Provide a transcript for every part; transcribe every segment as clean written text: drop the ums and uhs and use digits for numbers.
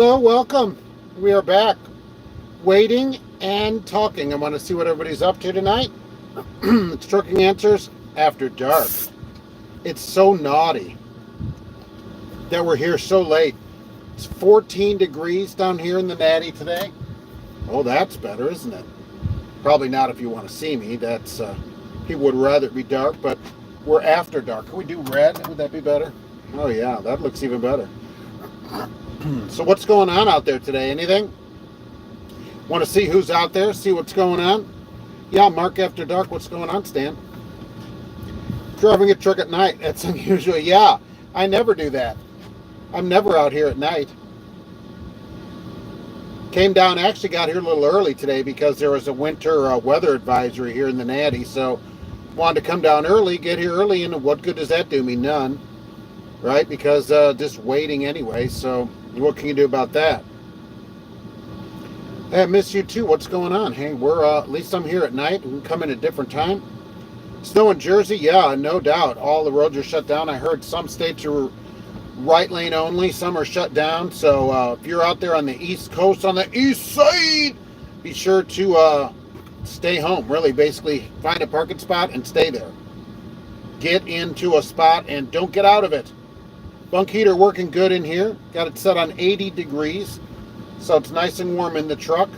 Hello, welcome. We are back, waiting and talking. I want to see what everybody's up to tonight. It's Trucking Answers After Dark. It's so naughty that we're here so late. It's 14 degrees down here in the Natty today. Oh, that's better, isn't it? Probably not if you want to see me. That's people would rather it be dark, but we're after dark. Can we do red? Would that be better? Oh yeah, that looks even better. So what's going on out there today? Anything? Want to see who's out there? See what's going on? Yeah, Mark After Dark. What's going on, Stan? Driving a truck at night. That's unusual. Yeah, I never do that. I'm never out here at night. Came down, actually got here a little early today because there was a winter weather advisory here in the Natty. So wanted to come down early, get here early, and what good does that do me? None. Right? Because just waiting anyway. So what can you do about that? Hey, I miss you too. What's going on? Hey, we're at least I'm here at night. We can come in a different time. Snow in Jersey? Yeah, no doubt. All the roads are shut down. I heard some states are right lane only. Some are shut down. So if you're out there on the East Coast, on the East Side, be sure to stay home. Really, basically, find a parking spot and stay there. Get into a spot and don't get out of it. Bunk heater working good in here. Got it set on 80 degrees. So it's nice and warm in the truck.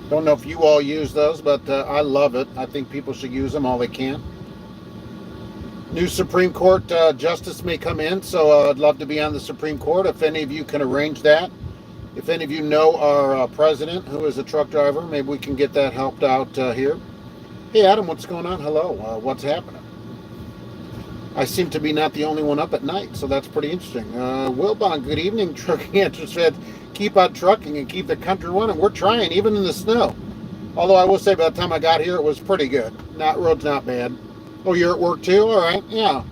Don't know if you all use those, but I love it. I think people should use them all they can. New Supreme Court justice may come in, so I'd love to be on the Supreme Court. If any of you can arrange that. If any of you know our president, who is a truck driver, maybe we can get that helped out here. Hey, Adam, what's going on? Hello. What's happening? I seem to be not the only one up at night, so that's pretty interesting. Wilbon, good evening. Trucking Answers fans. Keep on trucking and keep the country running. We're trying, even in the snow. Although I will say by the time I got here, it was pretty good. Road's not bad. Oh, you're at work too? All right, yeah.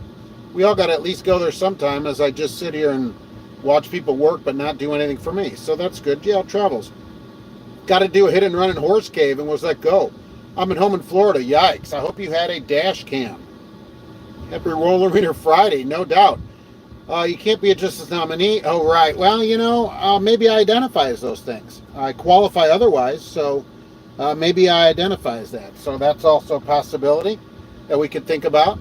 We all got to at least go there sometime as I just sit here and watch people work but not do anything for me. So that's good. Yeah, travels. Got to do a hit and run in Horse Cave and was let go. I'm at home in Florida. Yikes. I hope you had a dash cam. Happy Roller Reader Friday, no doubt. You can't be a justice nominee. Oh, right. Well, maybe I identify as those things. I qualify otherwise, so maybe I identify as that. So that's also a possibility that we could think about.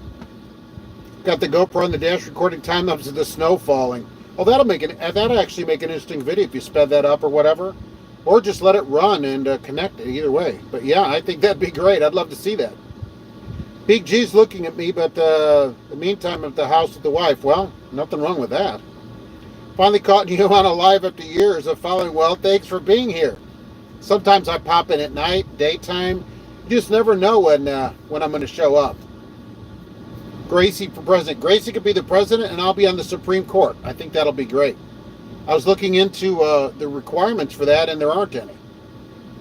Got the GoPro on the dash recording time lapse of the snow falling. Oh, that'll actually make an interesting video if you sped that up or whatever. Or just let it run and connect it either way. But yeah, I think that'd be great. I'd love to see that. Big G's looking at me, but the meantime at the house with the wife. Well, nothing wrong with that. Finally caught you on a live after years of following. Well, thanks for being here. Sometimes I pop in at night, daytime. You just never know when I'm going to show up. Gracie for president. Gracie could be the president, and I'll be on the Supreme Court. I think that'll be great. I was looking into the requirements for that, and there aren't any.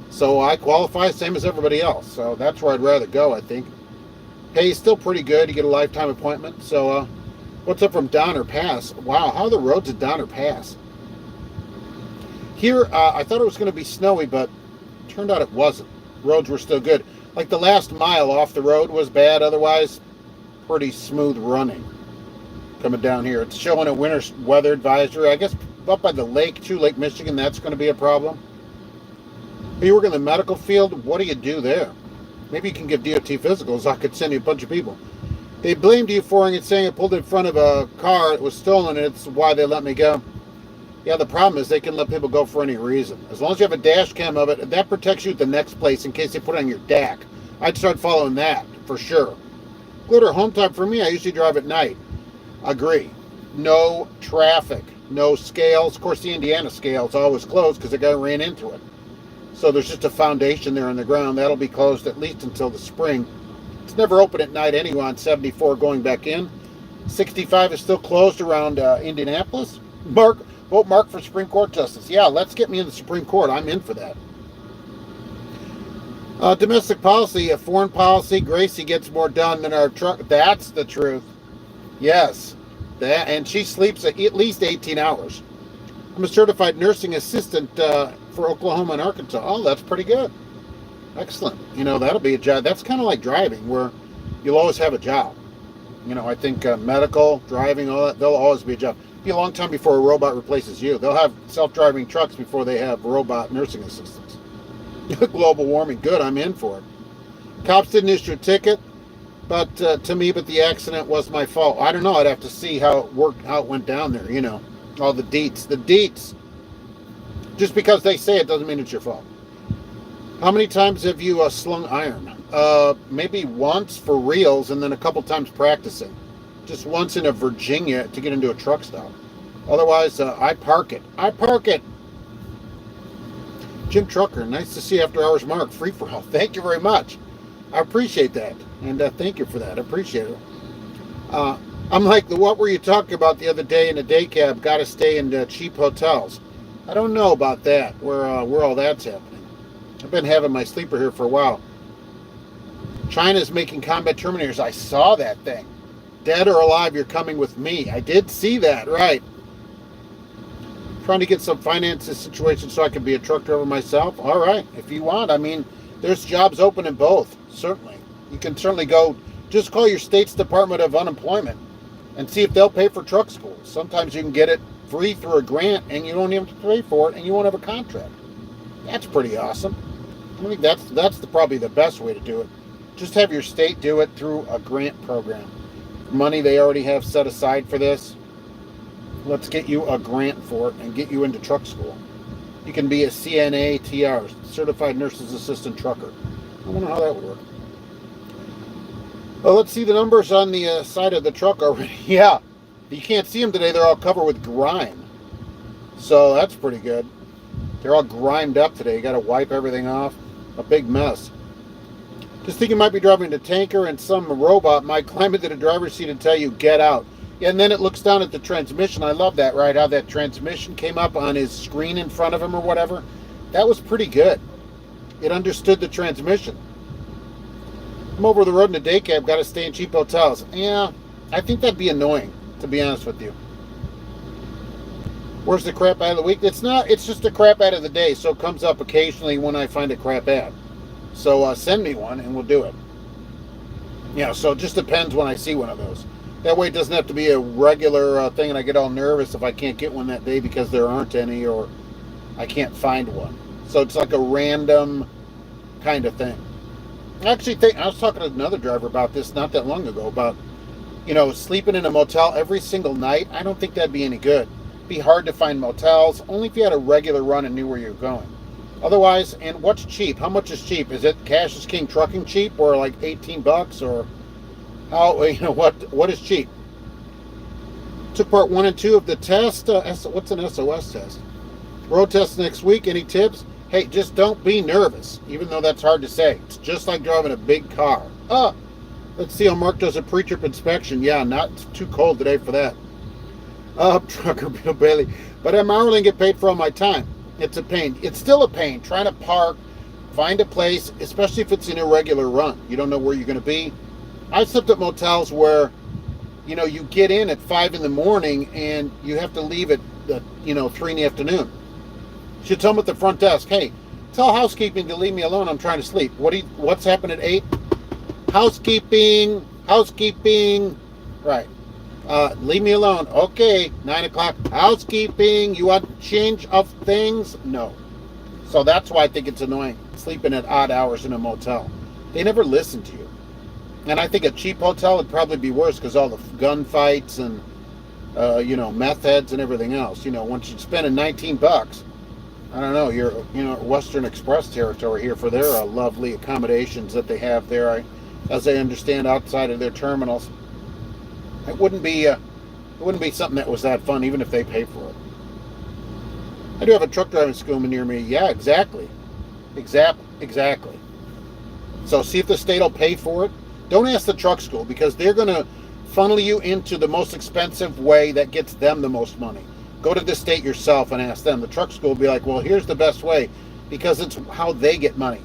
So I qualify same as everybody else. So that's where I'd rather go, I think. Pay is still pretty good. You get a lifetime appointment. So what's up from Donner Pass? Wow, how are the roads at Donner Pass? Here, I thought it was going to be snowy, but turned out it wasn't. Roads were still good. Like the last mile off the road was bad. Otherwise, pretty smooth running. Coming down here. It's showing a winter weather advisory. I guess up by the lake, too, Lake Michigan, that's going to be a problem. You work in the medical field, what do you do there? Maybe you can give DOT physicals. I could send you a bunch of people. They blamed you for it, saying I pulled in front of a car. It was stolen, and it's why they let me go. Yeah, the problem is they can let people go for any reason. As long as you have a dash cam of it, that protects you at the next place in case they put it on your DAC. I'd start following that, for sure. Glitter, home time for me. I usually drive at night. Agree. No traffic. No scales. Of course, the Indiana scale is always closed because the guy ran into it. So there's just a foundation there in the ground. That'll be closed at least until the spring. It's never open at night anyway on 74 going back in. 65 is still closed around Indianapolis. Vote Mark for Supreme Court Justice. Yeah, let's get me in the Supreme Court. I'm in for that. Domestic policy, foreign policy, Gracie gets more done than our truck. That's the truth. Yes. And she sleeps at least 18 hours. I'm a certified nursing assistant for Oklahoma and Arkansas. Oh, that's pretty good. Excellent. That'll be a job. That's kind of like driving, where you'll always have a job. I think medical, driving, all that, there'll always be a job. Be a long time before a robot replaces you. They'll have self-driving trucks before they have robot nursing assistants. Global warming, good, I'm in for it. Cops didn't issue a ticket, but to me, but the accident was my fault. I don't know, I'd have to see how it worked, how it went down there, you know. All the deets. Just because they say it doesn't mean it's your fault. How many times have you slung iron? Maybe once for reals, and then a couple times practicing. Just once in a Virginia to get into a truck stop. Otherwise, I park it. Jim Trucker, nice to see you after hours, Mark. Free for all. Thank you very much. I appreciate that. And thank you for that. I appreciate it. I'm like, what were you talking about the other day in a day cab? Got to stay in cheap hotels. I don't know about that, where all that's happening. I've been having my sleeper here for a while. China's making combat terminators. I saw that thing. Dead or alive, you're coming with me. I did see that, right. Trying to get some finances situation so I can be a truck driver myself. All right, if you want. I mean, there's jobs open in both, certainly. You can certainly go, just call your state's Department of Unemployment and see if they'll pay for truck school. Sometimes you can get it free through a grant and you don't even have to pay for it and you won't have a contract. That's pretty awesome. I think that's probably the best way to do it. Just have your state do it through a grant program. Money they already have set aside for this. Let's get you a grant for it and get you into truck school. You can be a CNA TR, Certified Nurse's Assistant Trucker. I wonder how that would work. Well, let's see the numbers on the side of the truck already. Yeah, you can't see them today. They're all covered with grime. So that's pretty good. They're all grimed up today. You got to wipe everything off. A big mess. Just think you might be driving a tanker and some robot might climb into the driver's seat and tell you, get out. Yeah, and then it looks down at the transmission. I love that, right? How that transmission came up on his screen in front of him or whatever. That was pretty good. It understood the transmission. I'm over the road in a day cab, got to stay in cheap hotels. Yeah, I think that'd be annoying, to be honest with you. Where's the crap ad of the week? It's not, it's just a crap ad of the day, so it comes up occasionally when I find a crap ad. So send me one and we'll do it. Yeah, so it just depends when I see one of those. That way it doesn't have to be a regular thing and I get all nervous if I can't get one that day because there aren't any or I can't find one. So it's like a random kind of thing. I was talking to another driver about this not that long ago about, you know, sleeping in a motel every single night. I don't think that'd be any good. It'd be hard to find motels, only if you had a regular run and knew where you're going. Otherwise, and what's cheap? How much is cheap? Is it Cash is King trucking cheap or like $18 or how, you know, what is cheap? Took part 1 and 2 of the test. What's an SOS test? Road test next week. Any tips? Hey, just don't be nervous, even though that's hard to say. It's just like driving a big car. Let's see how Mark does a pre-trip inspection. Yeah, not too cold today for that. Trucker Bill Bailey. But I'm hourly and get paid for all my time. It's a pain. It's still a pain trying to park, find a place, especially if it's an irregular run. You don't know where you're going to be. I've slept at motels where, you know, you get in at 5 in the morning and you have to leave at, 3 in the afternoon. You should tell them at the front desk, hey, tell housekeeping to leave me alone. I'm trying to sleep. What's happened at 8? Housekeeping. Right. Leave me alone. Okay, 9 o'clock. Housekeeping. You want change of things? No. So that's why I think it's annoying sleeping at odd hours in a motel. They never listen to you. And I think a cheap hotel would probably be worse because all the gunfights and, meth heads and everything else. You know, once you're spending $19, I don't know, you're, Western Express territory here for their lovely accommodations that they have there, as I understand, outside of their terminals. It wouldn't be something that was that fun, even if they pay for it. I do have a truck driving school near me. Yeah, exactly. So see if the state will pay for it. Don't ask the truck school because they're going to funnel you into the most expensive way that gets them the most money. Go to the state yourself and ask them. The truck school will be like, well, here's the best way because it's how they get money.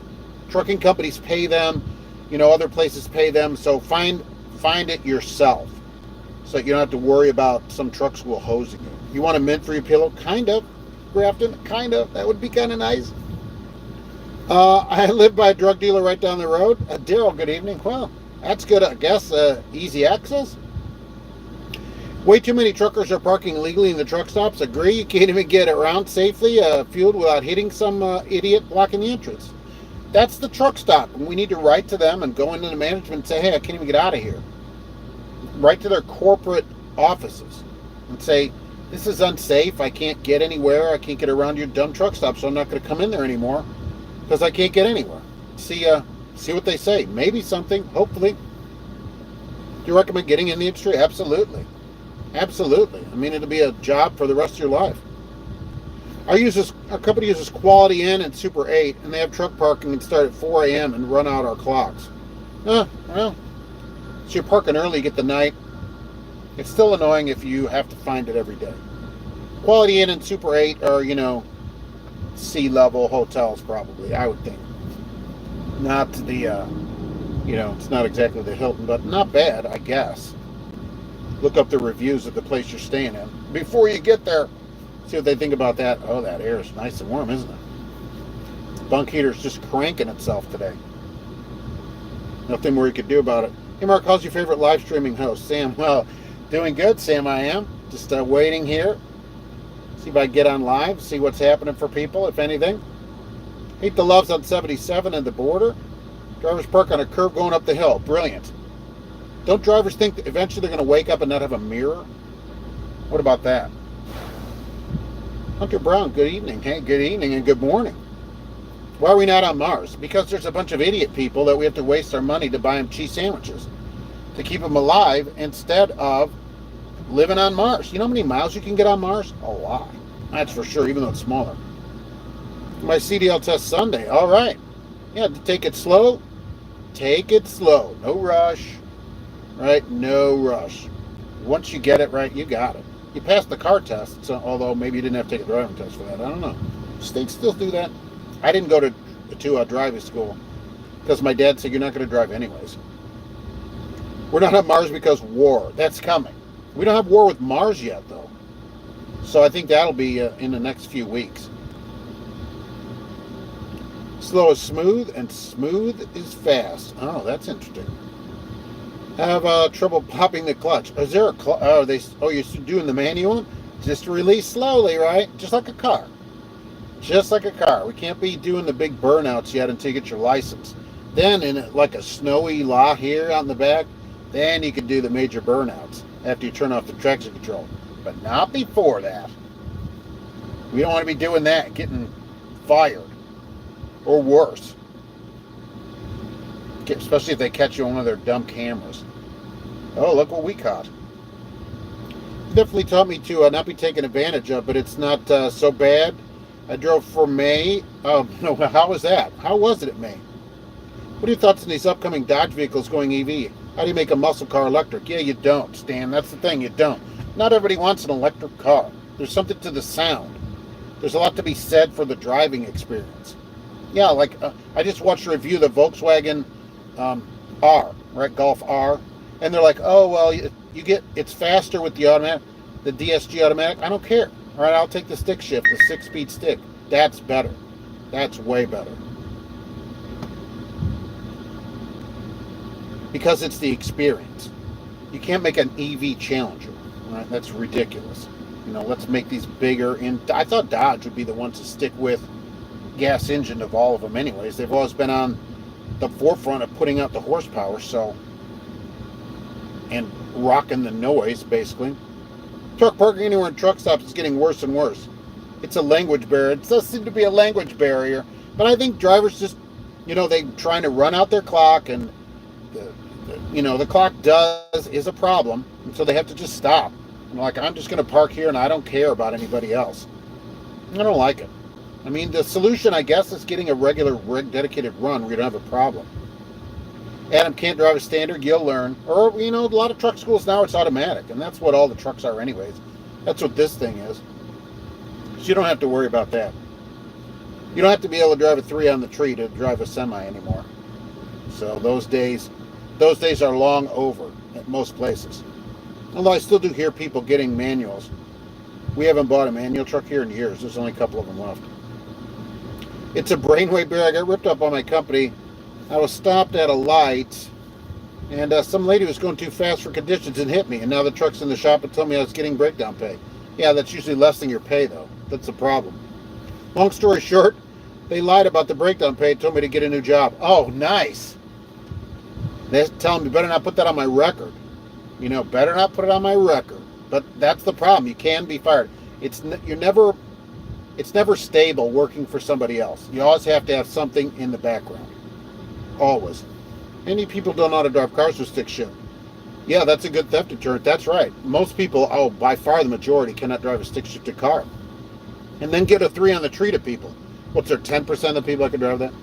Trucking companies pay them, other places pay them. So find it yourself so you don't have to worry about some truck school hosing you. You want a mint for your pillow? Kind of. Grafton? Kind of. That would be kind of nice. I live by a drug dealer right down the road. Daryl, good evening. Well, that's good, I guess. Easy access. Way too many truckers are parking illegally in the truck stops. Agree, you can't even get around safely, fueled without hitting some idiot blocking the entrance. That's the truck stop, and we need to write to them and go into the management and say, hey, I can't even get out of here. Write to their corporate offices and say, this is unsafe. I can't get anywhere. I can't get around your dumb truck stop, so I'm not going to come in there anymore because I can't get anywhere. See what they say. Maybe something, hopefully. Do you recommend getting in the industry? Absolutely. Absolutely. I mean, it'll be a job for the rest of your life. Our company uses Quality Inn and Super 8, and they have truck parking and start at 4 a.m. and run out our clocks. Well, so you're parking early, you get the night. It's still annoying if you have to find it every day. Quality Inn and Super 8 are, sea-level hotels probably, I would think. Not the, it's not exactly the Hilton, but not bad, I guess. Look up the reviews of the place you're staying in before you get there. See what they think about that. Oh, that air is nice and warm, isn't it? Bunk heater's just cranking itself today. Nothing more you could do about it. Hey, Mark, how's your favorite live streaming host? Sam, well, doing good, Sam, I am. Just waiting here. See if I get on live, see what's happening for people, if anything. Hate the loves on 77 and the border. Drivers park on a curve going up the hill. Brilliant. Don't drivers think that eventually they're going to wake up and not have a mirror? What about that? Hunter Brown, good evening. Hey, good evening and good morning. Why are we not on Mars? Because there's a bunch of idiot people that we have to waste our money to buy them cheese sandwiches to keep them alive instead of living on Mars. You know how many miles you can get on Mars? A lot. That's for sure, even though it's smaller. My CDL test Sunday. All right. Yeah, take it slow. Take it slow. No rush. Right? No rush. Once you get it right, you got it. You passed the car test, so, although maybe you didn't have to take a driving test for that. I don't know. States still do that. I didn't go to a driving school because my dad said you're not going to drive anyways. We're not on Mars because war. That's coming. We don't have war with Mars yet, though. So I think that'll be in the next few weeks. Slow is smooth, and smooth is fast. Oh, that's interesting. I have trouble popping the clutch. Is there a clutch? You're doing the manual? Just release slowly, right? Just like a car. Just like a car. We can't be doing the big burnouts yet until you get your license. Then, in like a snowy lot here on the back, then you can do the major burnouts after you turn off the traction control. But not before that. We don't want to be doing that, getting fired. Or worse. Especially if they catch you on one of their dumb cameras. Oh, look what we caught. Definitely taught me to not be taken advantage of, but it's not so bad. I drove for May. No, how was that? How was it at May? What are your thoughts on these upcoming Dodge vehicles going EV? How do you make a muscle car electric? Yeah, you don't, Stan. That's the thing, you don't. Not everybody wants an electric car. There's something to the sound. There's a lot to be said for the driving experience. Yeah, like I just watched a review of the Volkswagen R, right? Golf R. And they're like, oh, well, it's faster with the automatic, the DSG automatic. I don't care. All right, I'll take the stick shift, the 6-speed stick. That's better. That's way better. Because it's the experience. You can't make an EV Challenger. Right? That's ridiculous. Let's make these bigger. And I thought Dodge would be the ones to stick with gas engine of all of them anyways. They've always been on the forefront of putting out the horsepower, and rocking the noise, basically. Truck parking anywhere in truck stops is getting worse and worse. It's a language barrier. It does seem to be a language barrier, but I think drivers just, they trying to run out their clock, and the clock is a problem, and so they have to just stop. I'm just going to park here, and I don't care about anybody else. I don't like it. I mean, the solution, I guess, is getting a regular dedicated run where you don't have a problem. Adam can't drive a standard, you'll learn. Or, a lot of truck schools now, it's automatic, and that's what all the trucks are anyways. That's what this thing is. So you don't have to worry about that. You don't have to be able to drive a 3 on the tree to drive a semi anymore. So those days are long over at most places. Although I still do hear people getting manuals. We haven't bought a manual truck here in years. There's only a couple of them left. It's a brainwave bear. I got ripped up by my company. I was stopped at a light And some lady was going too fast for conditions and hit me. And now the truck's in the shop and told me I was getting breakdown pay. Yeah, that's usually less than your pay, though. That's the problem. Long story short, they lied about the breakdown pay and told me to get a new job. Oh, nice. They're telling me better not put that on my record. You know, better not put it on my record. But that's the problem. You can be fired. It's never stable working for somebody else. You always have to have something in the background. Always. Many people don't know how to drive cars with stick shift. Yeah, that's a good theft deterrent. That's right. Most people, by far the majority, cannot drive a stick shifted car. And then get a 3 on the tree to people. What's there, 10% of the people that can drive that?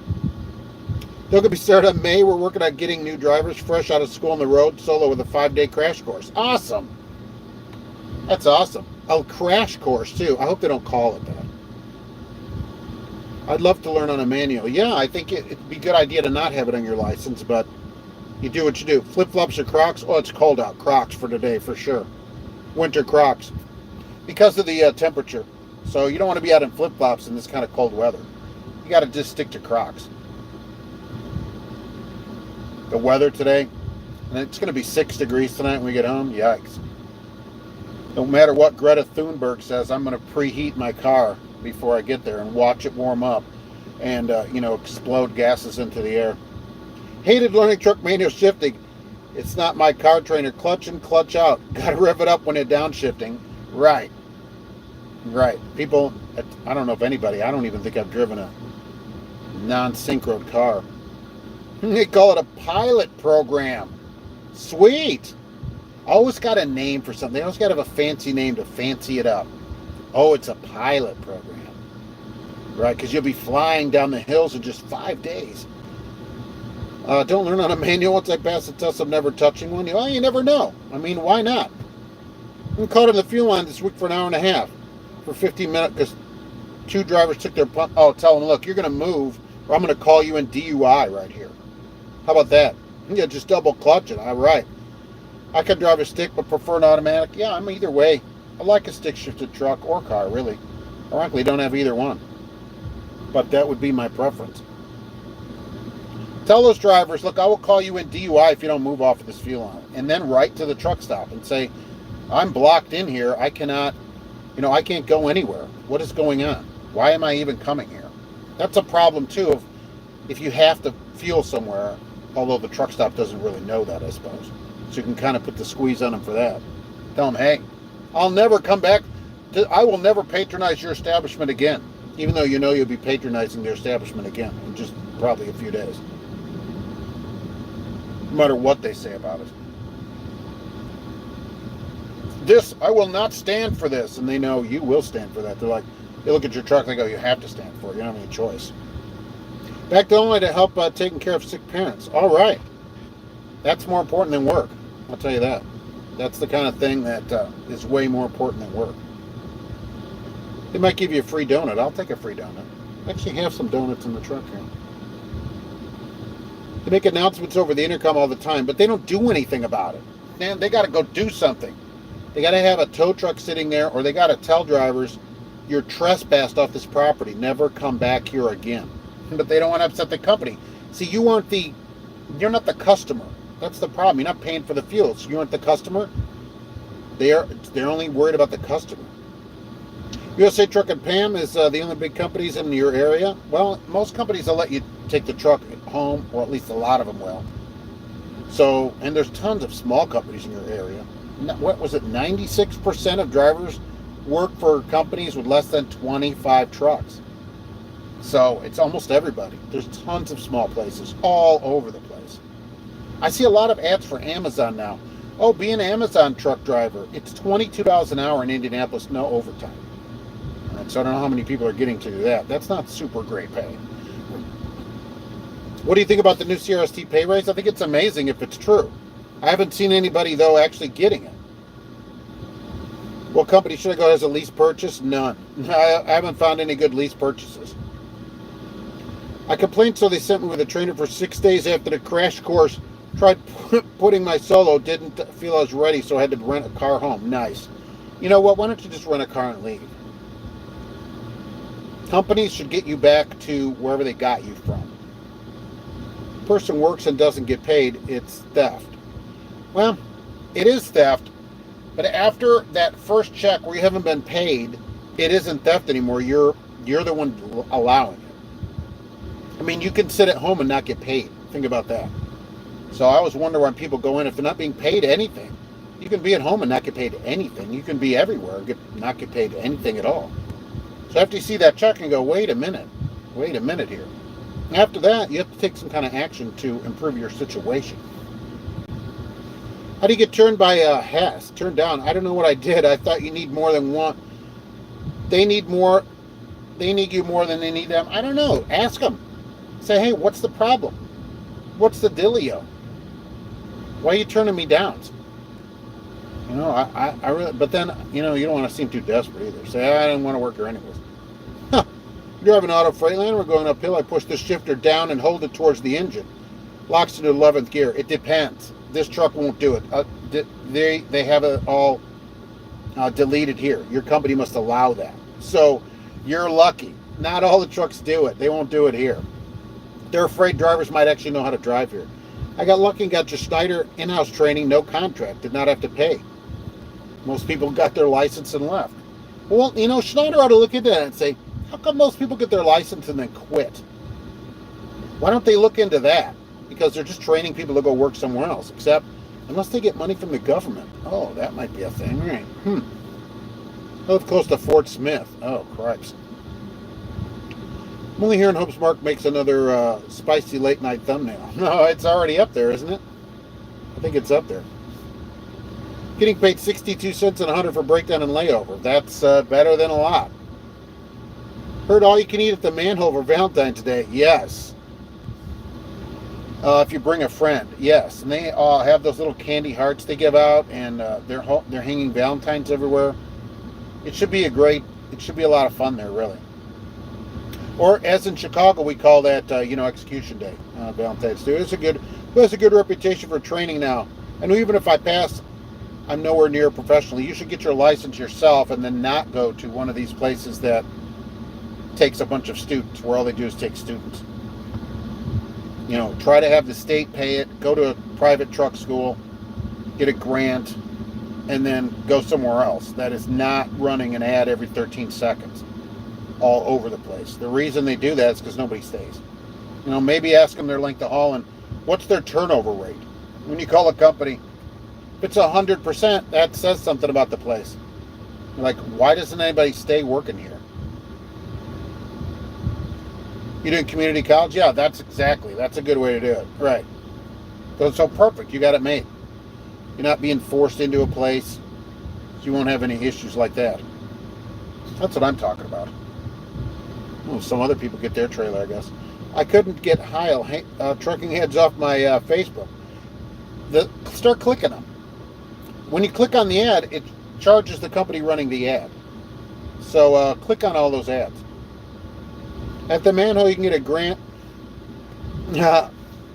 They're going to be started in May. We're working on getting new drivers fresh out of school on the road, solo with a 5-day crash course. Awesome. That's awesome. A crash course, too. I hope they don't call it that. I'd love to learn on a manual. Yeah, I think it'd be a good idea to not have it on your license, but you do what you do. Flip-flops or Crocs? Oh, it's cold out. Crocs for today, for sure. Winter Crocs. Because of the temperature. So you don't want to be out in flip-flops in this kind of cold weather. You got to just stick to Crocs. The weather today, and it's going to be 6 degrees tonight when we get home. Yikes. No matter what Greta Thunberg says, I'm going to preheat my car before I get there and watch it warm up and, explode gases into the air. Hated learning truck manual shifting. It's not my car trainer. Clutch in, clutch out. Got to rev it up when it's downshifting. Right. People, I don't know if anybody, I don't even think I've driven a non-synchroed car. They call it a pilot program. Sweet. Always got a name for something. They always got to have a fancy name to fancy it up. Oh, it's a pilot program. Right, because you'll be flying down the hills in just 5 days. Don't learn on a manual once I pass the test of never touching one. Well, you never know. I mean, why not? I'm caught in the fuel line this week for an hour and a half. For 15 minutes because 2 drivers took their pump. Oh, tell them, look, you're going to move or I'm going to call you in DUI right here. How about that? Yeah, just double clutch it. All right. I could drive a stick but prefer an automatic. Yeah, I'm either way. I like a stick shifted truck or car, really. Ironically, don't have either one. But that would be my preference. Tell those drivers, look, I will call you in DUI if you don't move off of this fuel line. And then write to the truck stop and say, I'm blocked in here. I cannot, I can't go anywhere. What is going on? Why am I even coming here? That's a problem, too, if you have to fuel somewhere, although the truck stop doesn't really know that, I suppose. So you can kind of put the squeeze on them for that. Tell them, hey, I'll never come back. I will never patronize your establishment again, even though you'll be patronizing their establishment again in just probably a few days. No matter what they say about it. I will not stand for this. And they know you will stand for that. They're like, they look at your truck, they go, you have to stand for it. You don't have any choice. Back to Illinois to help taking care of sick parents. All right. That's more important than work. I'll tell you that. That's the kind of thing that is way more important than work. They might give you a free donut. I'll take a free donut. I actually have some donuts in the truck here. They make announcements over the intercom all the time, but they don't do anything about it. Man, they got to go do something. They got to have a tow truck sitting there, or they got to tell drivers, you're trespassed off this property. Never come back here again. But they don't want to upset the company. See, you're not the customer. That's the problem. You're not paying for the fuel. So you aren't the customer. They're only worried about the customer. USA Truck and Pam is the only big companies in your area. Well, most companies will let you take the truck home, or at least a lot of them will. So, and there's tons of small companies in your area. What was it? 96% of drivers work for companies with less than 25 trucks. So it's almost everybody. There's tons of small places all over the place. I see a lot of ads for Amazon now. Oh, be an Amazon truck driver. It's $22 an hour in Indianapolis, no overtime. So I don't know how many people are getting to do that. That's not super great pay. What do you think about the new CRST pay raise? I think it's amazing if it's true. I haven't seen anybody, though, actually getting it. What company should I go as a lease purchase? None. I haven't found any good lease purchases. I complained, so they sent me with a trainer for 6 days after the crash course. Tried putting my solo, didn't feel I was ready, so I had to rent a car home. Nice. You know what? Why don't you just rent a car and leave? Companies should get you back to wherever they got you from. Person works and doesn't get paid, it's theft. Well, it is theft, but after that first check where you haven't been paid, it isn't theft anymore. You're the one allowing it. I mean, you can sit at home and not get paid. Think about that. So I always wonder why people go in if they're not being paid anything. You can be at home and not get paid anything. You can be everywhere and not get paid anything at all. So after you see that check and go, wait a minute here. After that, you have to take some kind of action to improve your situation. How do you get turned by Hess? Turned down? I don't know what I did. I thought you need more than one. They need more. They need you more than they need them. I don't know. Ask them. Say, hey, what's the problem? What's the dealio? Why are you turning me down? You know, I really, but then, you know, you don't want to seem too desperate either. Say, I didn't want to work here anyways. Huh. You drive an auto Freightliner, we're going uphill, I push the shifter down and hold it towards the engine. Locks into 11th gear. It depends. This truck won't do it. They have it all deleted here. Your company must allow that. So you're lucky. Not all the trucks do it. They won't do it here. They're afraid drivers might actually know how to drive here. I got lucky and got your Schneider in-house training, no contract, did not have to pay. Most people got their license and left. Well, you know, Schneider ought to look into that and say, how come most people get their license and then quit? Why don't they look into that? Because they're just training people to go work somewhere else, except unless they get money from the government. Oh, that might be a thing, right? I live close to Fort Smith. Oh, Christ. I'm only here in hopes Mark makes another spicy late night thumbnail. No, it's already up there, isn't it? I think it's up there. Getting paid 62 cents and 100 for breakdown and layover. That's better than a lot. Heard all you can eat at the manhole for Valentine's Day. Yes. If you bring a friend, yes. And they have those little candy hearts they give out, and they're hanging Valentines everywhere. It should be a lot of fun there, really. Or as in Chicago, we call that, Execution Day, Valentine's Day. It has a good reputation for training now. And even if I pass, I'm nowhere near professional. You should get your license yourself and then not go to one of these places that takes a bunch of students, where all they do is take students. You know, try to have the state pay it, go to a private truck school, get a grant, and then go somewhere else that is not running an ad every 13 seconds all over the place. The reason they do that is because nobody stays. You know, maybe ask them their length of haul and what's their turnover rate. When you call a company, if it's 100%, that says something about the place. You're like, why doesn't anybody stay working here? You doing community college? Yeah, that's a good way to do it. Right. So perfect. You got it made. You're not being forced into a place. So you won't have any issues like that. That's what I'm talking about. Oh, some other people get their trailer, I guess. I couldn't get trucking heads off my Facebook. Start clicking them. When you click on the ad, it charges the company running the ad. So click on all those ads. At the manhole, you can get a grant,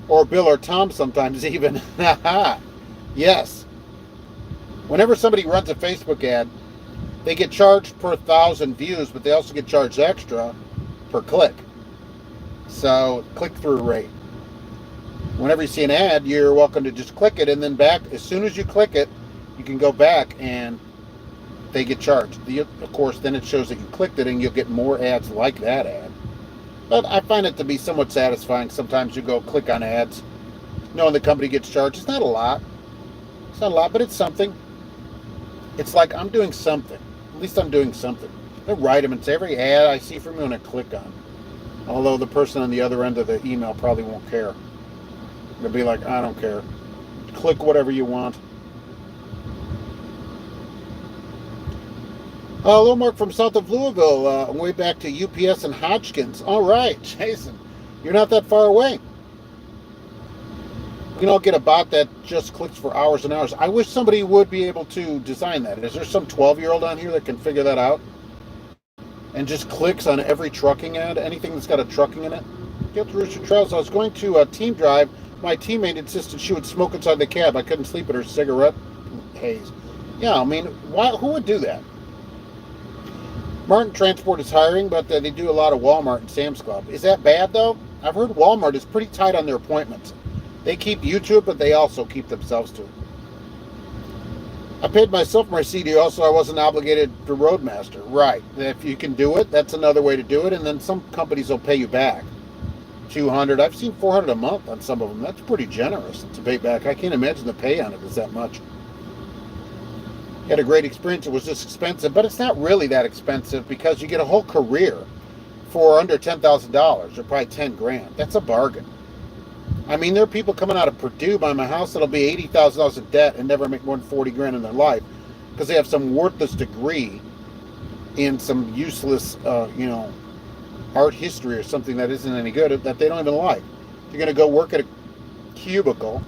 or Bill or Tom sometimes even. Yes. Whenever somebody runs a Facebook ad, they get charged per 1,000 views, but they also get charged extra per click. So, click-through rate. Whenever you see an ad, you're welcome to just click it, and then back, as soon as you click it, you can go back and they get charged. Of course, then it shows that you clicked it, and you'll get more ads like that ad. But I find it to be somewhat satisfying. Sometimes you go click on ads, knowing the company gets charged. It's not a lot. It's not a lot, but it's something. It's like I'm doing something. At least I'm doing something. They write them and say every ad I see from you and I click on. Although the person on the other end of the email probably won't care. They'll be like, I don't care. Click whatever you want. Hello, Mark from south of Louisville, on the way back to UPS and Hodgkins. All right, Jason, you're not that far away. You can all get a bot that just clicks for hours and hours. I wish somebody would be able to design that. Is there some 12-year-old on here that can figure that out? And just clicks on every trucking ad, anything that's got a trucking in it? Get to Rooster Trails. I was going to a team drive. My teammate insisted she would smoke inside the cab. I couldn't sleep with her cigarette haze. Yeah, I mean, who would do that? Martin Transport is hiring, but they do a lot of Walmart and Sam's Club. Is that bad, though? I've heard Walmart is pretty tight on their appointments. They keep you to it, but they also keep themselves to it. I paid myself my CDL, so I wasn't obligated to Roadmaster. Right. If you can do it, that's another way to do it. And then some companies will pay you back. 200. I've seen 400 a month on some of them. That's pretty generous to pay back. I can't imagine the pay on it is that much. Had a great experience. It was just expensive, but it's not really that expensive because you get a whole career for under $10,000 or probably 10 grand. That's a bargain. I mean, there are people coming out of Purdue by my house that'll be $80,000 in debt and never make more than 40 grand in their life because they have some worthless degree in some useless, art history or something that isn't any good that they don't even like. You're going to go work at a cubicle,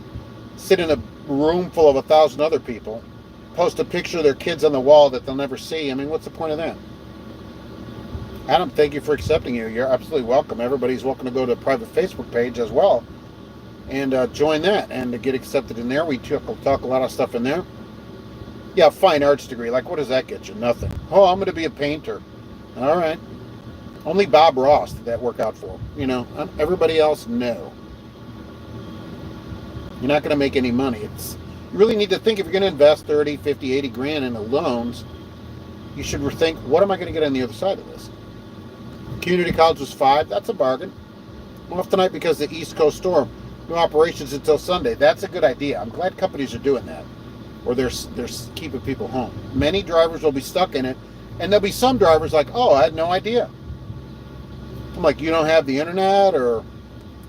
sit in a room full of 1,000 other people, post a picture of their kids on the wall that they'll never see. I mean, what's the point of that? Adam, thank you for accepting you. You're absolutely welcome. Everybody's welcome to go to a private Facebook page as well and join that and to get accepted in there. We talk a lot of stuff in there. Yeah, fine arts degree. Like, what does that get you? Nothing. Oh, I'm going to be a painter. All right. Only Bob Ross did that work out for. Everybody else, no. You're not going to make any money. You really need to think if you're going to invest 30, 50, 80 grand into loans, you should rethink, what am I going to get on the other side of this? Community college was $5. That's a bargain. I'm off tonight because of the East Coast storm. No operations until Sunday. That's a good idea. I'm glad companies are doing that. Or they're keeping people home. Many drivers will be stuck in it. And there'll be some drivers like, oh, I had no idea. I'm like, you don't have the internet or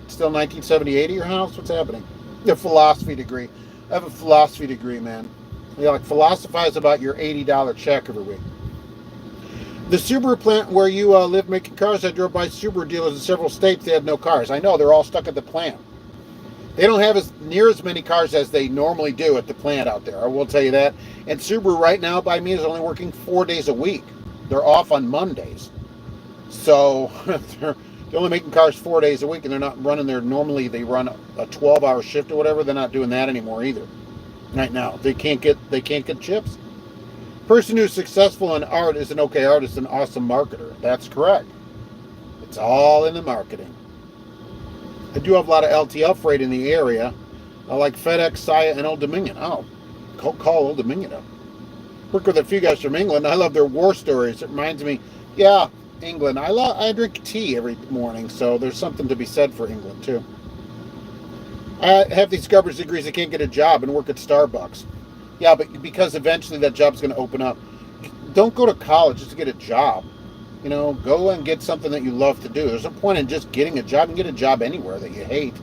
still 1970-80 your house? What's happening? A philosophy degree. I have a philosophy degree, man. Philosophize about your $80 check every week. The Subaru plant where you live making cars, I drove by Subaru dealers in several states. They had no cars. I know, they're all stuck at the plant. They don't have near as many cars as they normally do at the plant out there. I will tell you that. And Subaru right now by me is only working 4 days a week. They're off on Mondays. So they're only making cars 4 days a week, and they're not running their, normally they run a 12-hour shift or whatever. They're not doing that anymore either. Right now, they can't get chips. Person who's successful in art is an okay artist, an awesome marketer. That's correct. It's all in the marketing. I do have a lot of LTL freight in the area. I like FedEx, Saia, and Old Dominion. Oh, call Old Dominion up. Work with a few guys from England. I love their war stories. It reminds me, yeah, England. I drink tea every morning, so there's something to be said for England too. I have these scrubbers degrees. I can't get a job and work at Starbucks. Yeah, but because eventually that job's going to open up. Don't go to college just to get a job. Go and get something that you love to do. There's no point in just getting a job. You can get a job anywhere that you hate.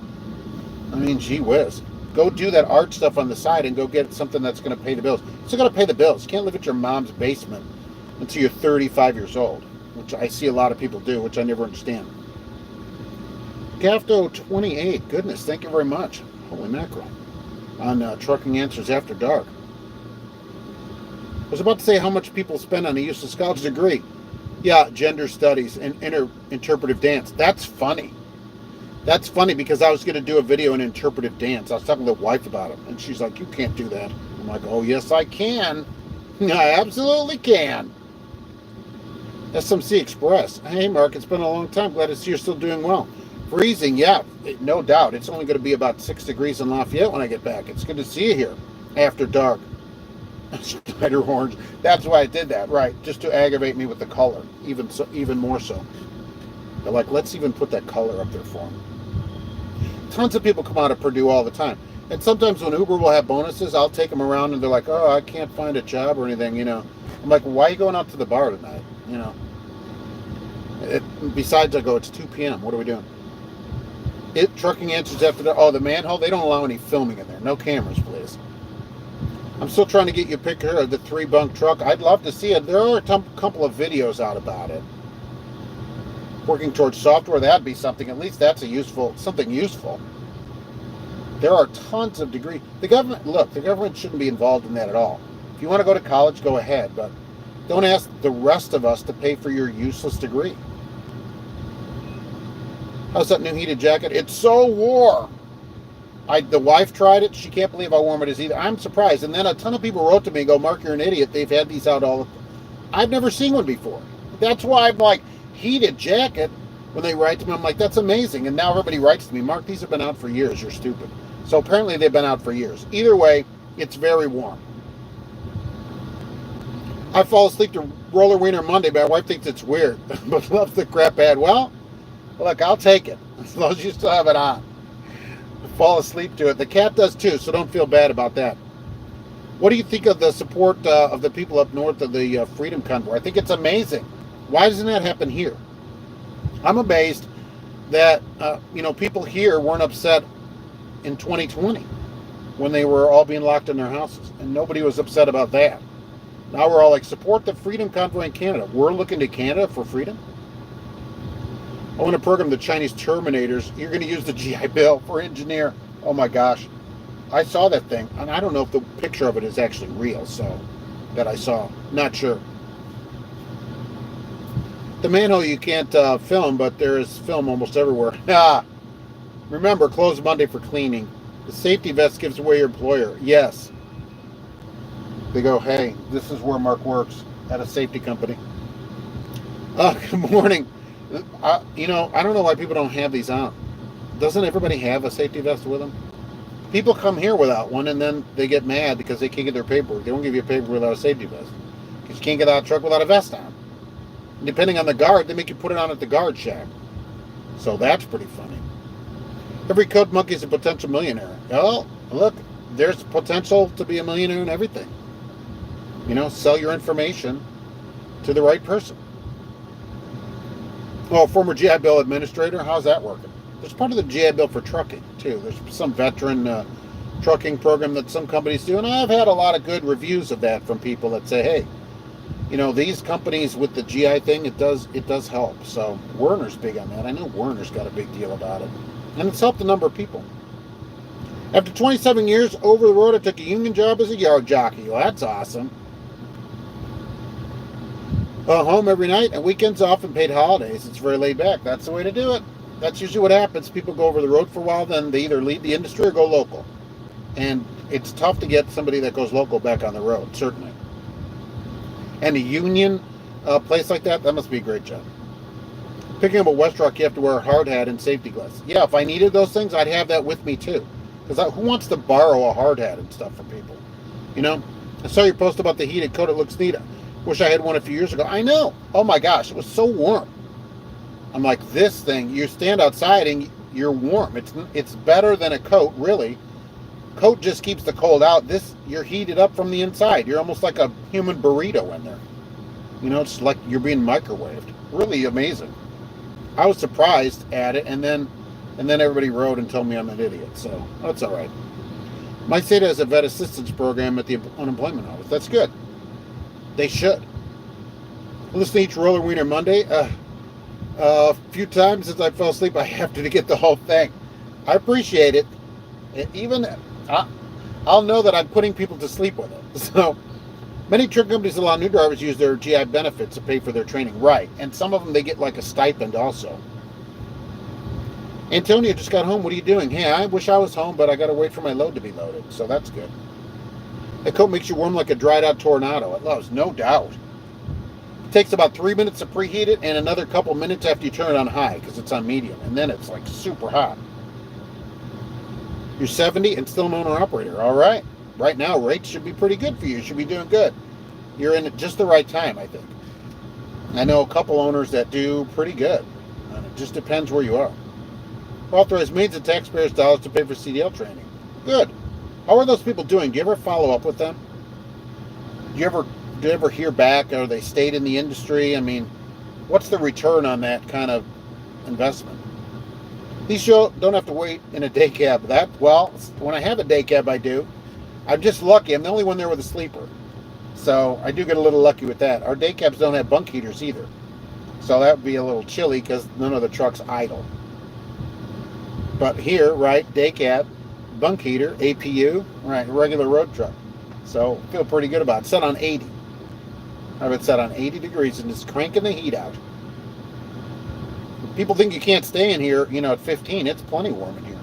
I mean, gee whiz. Go do that art stuff on the side and go get something that's going to pay the bills. It's going to pay the bills. You can't live at your mom's basement until you're 35 years old, which I see a lot of people do, which I never understand. Gafto 28, goodness, thank you very much. Holy mackerel. On Trucking Answers After Dark. I was about to say how much people spend on a useless college degree. Yeah, gender studies and interpretive dance. That's funny. That's funny because I was going to do a video on interpretive dance. I was talking to the wife about it, and she's like, you can't do that. I'm like, oh, yes, I can. I absolutely can. SMC Express. Hey, Mark, it's been a long time. Glad to see you're still doing well. Freezing, yeah, no doubt. It's only going to be about 6 degrees in Lafayette when I get back. It's good to see you here after dark. Spider orange. That's why I did that, right? Just to aggravate me with the color, even more so. They're like, let's even put that color up there for them. Tons of people come out of Purdue all the time, and sometimes when Uber will have bonuses, I'll take them around, and they're like, oh, I can't find a job or anything, I'm like, why are you going out to the bar tonight? Besides, I go, it's 2 p.m. What are we doing? Trucking Answers After Dark. Oh, the manhole. They don't allow any filming in there. No cameras, please. I'm still trying to get you a picture of the 3-bunk truck. I'd love to see it. There are a couple of videos out about it. Working towards software, that'd be something. At least that's something useful. There are tons of degrees. The government shouldn't be involved in that at all. If you want to go to college, go ahead, but don't ask the rest of us to pay for your useless degree. How's that new heated jacket? It's so warm. The wife tried it. She can't believe how warm it is either. I'm surprised. And then a ton of people wrote to me and go, Mark, you're an idiot. They've had these out all the time. I've never seen one before. That's why I'm like, heated jacket. When they write to me, I'm like, that's amazing. And now everybody writes to me, Mark, these have been out for years. You're stupid. So apparently they've been out for years. Either way, it's very warm. I fall asleep to roller wiener Monday, my wife thinks it's weird, but loves the crap ad. Well, look, I'll take it as long as you still have it on. I fall asleep to it. The cat does too, so don't feel bad about that. What do you think of the support of the people up north of the Freedom Convoy? I think it's amazing. Why doesn't that happen here? I'm amazed that people here weren't upset in 2020 when they were all being locked in their houses, and nobody was upset about that. Now we're all like, support the Freedom Convoy in Canada. We're looking to Canada for freedom. I want to program the Chinese Terminators. You're going to use the GI Bill for engineer. Oh my gosh. I saw that thing, and I don't know if the picture of it is actually real, so that I saw. Not sure. The manhole you can't film, but there is film almost everywhere. Remember, closed Monday for cleaning. The safety vest gives away your employer. Yes. They go, hey, this is where Mark works, at a safety company. Good morning. I don't know why people don't have these on. Doesn't everybody have a safety vest with them? People come here without one, and then they get mad because they can't get their paperwork. They won't give you a paper without a safety vest. Because you can't get out of the truck without a vest on. And depending on the guard, they make you put it on at the guard shack. So that's pretty funny. Every code monkey is a potential millionaire. Oh, look, there's potential to be a millionaire in everything. Sell your information to the right person. Oh, former GI Bill administrator, how's that working? There's part of the GI Bill for trucking, too. There's some veteran trucking program that some companies do, and I've had a lot of good reviews of that from people that say, hey, these companies with the GI thing, it does help. So Werner's big on that. I know Werner's got a big deal about it. And it's helped a number of people. After 27 years over the road, I took a union job as a yard jockey. Well, that's awesome. Home every night and weekends off and paid holidays. It's very laid back. That's the way to do it. That's usually what happens. People go over the road for a while, then they either leave the industry or go local. And it's tough to get somebody that goes local back on the road, certainly. And a union place like that must be a great job. Picking up a West Rock, you have to wear a hard hat and safety glasses. Yeah, if I needed those things, I'd have that with me too. Because who wants to borrow a hard hat and stuff from people? I saw your post about the heated coat. It looks neat. Wish I had one a few years ago. I know. Oh my gosh, it was so warm. I'm like, this thing, you stand outside and you're warm. It's better than a coat, really. Coat just keeps the cold out. This, you're heated up from the inside. You're almost like a human burrito in there. It's like you're being microwaved. Really amazing. I was surprised at it, and then everybody wrote and told me I'm an idiot. So that's all right. My state has a vet assistance program at the unemployment office. That's good. They should. Listen to each Roller Wiener Monday. A few times since I fell asleep, I have to get the whole thing. I appreciate it. I'll know that I'm putting people to sleep with it. So many truck companies allow new drivers to use their GI benefits to pay for their training. Right. And some of them, they get like a stipend also. Antonio just got home. What are you doing? Hey, I wish I was home, but I got to wait for my load to be loaded. So that's good. The coat makes you warm like a dried out tornado. It loves, no doubt. It takes about 3 minutes to preheat it and another couple minutes after you turn it on high because it's on medium. And then it's like super hot. You're 70 and still an owner-operator. All right. Right now, rates should be pretty good for you. You should be doing good. You're in at just the right time, I think. I know a couple owners that do pretty good. And it just depends where you are. Authorized means of taxpayers' dollars to pay for CDL training. Good. How are those people doing? Do you ever follow up with them? Do you ever hear back? Or they stayed in the industry? I mean, what's the return on that kind of investment? These don't have to wait in a day cab. Well, when I have a day cab, I do. I'm just lucky. I'm the only one there with a sleeper. So I do get a little lucky with that. Our day cabs don't have bunk heaters either. So that would be a little chilly because none of the trucks idle. But here, right, day cab, bunk heater, APU, right, regular road truck. So feel pretty good about it. Set on 80. I have it set on 80 degrees and it's cranking the heat out. People think you can't stay in here, at 15. It's plenty warm in here.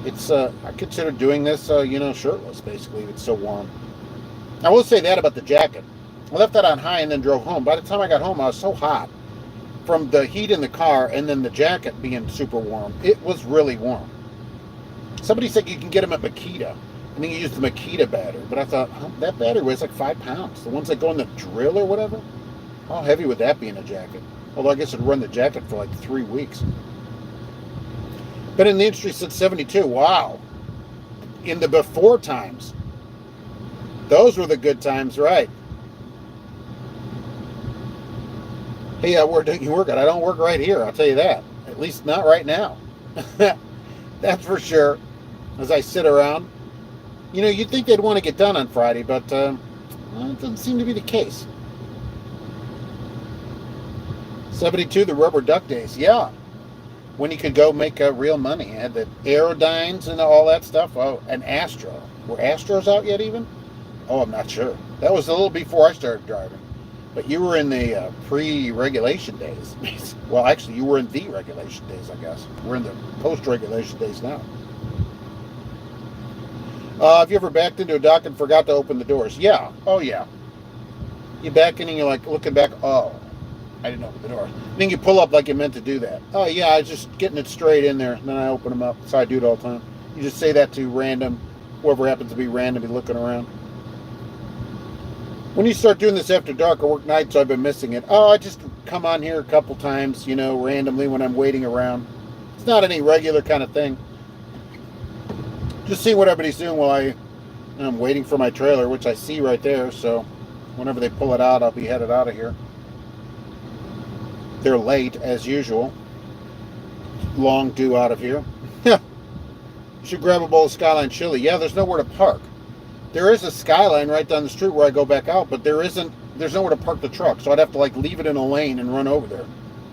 It's, I consider doing this, shirtless, basically. It's so warm. I will say that about the jacket. I left that on high and then drove home. By the time I got home, I was so hot from the heat in the car and then the jacket being super warm. It was really warm. Somebody said you can get them at Makita. I think he used the Makita battery, but I thought, that battery weighs like 5 pounds. The ones that go in the drill or whatever? How heavy would that be in a jacket? Although I guess it'd run the jacket for like 3 weeks. Been in the industry since 72. Wow. In the before times. Those were the good times, right? Hey, where do you work at? I don't work right here, I'll tell you that. At least not right now. That's for sure. As I sit around. You know, you'd think they'd want to get done on Friday, but well, it doesn't seem to be the case. 72, the rubber duck days. Yeah. When you could go make real money. You had the Aerodynes and all that stuff. Oh, an Astro. Were Astros out yet even? Oh, I'm not sure. That was a little before I started driving. But you were in the pre-regulation days. Well, actually, you were in the regulation days, I guess. We're in the post-regulation days now. Have you ever backed into a dock and forgot to open the doors? Yeah. Oh, yeah. You back in and you're like looking back. Oh, I didn't open the door. Then you pull up like you meant to do that. Oh, yeah, I was just getting it straight in there. And then I open them up. So I do it all the time. You just say that to random, whoever happens to be randomly looking around. When you start doing this after dark, I work nights, so I've been missing it. Oh, I just come on here a couple times, you know, randomly when I'm waiting around. It's not any regular kind of thing. Just see what everybody's doing while I'm waiting for my trailer, which I see right there. So whenever they pull it out, I'll be headed out of here. They're late, as usual. Long due out of here. You should grab a bowl of Skyline chili. Yeah, there's nowhere to park. There is a Skyline right down the street where I go back out, but there's nowhere to park the truck. So I'd have to like leave it in a lane and run over there.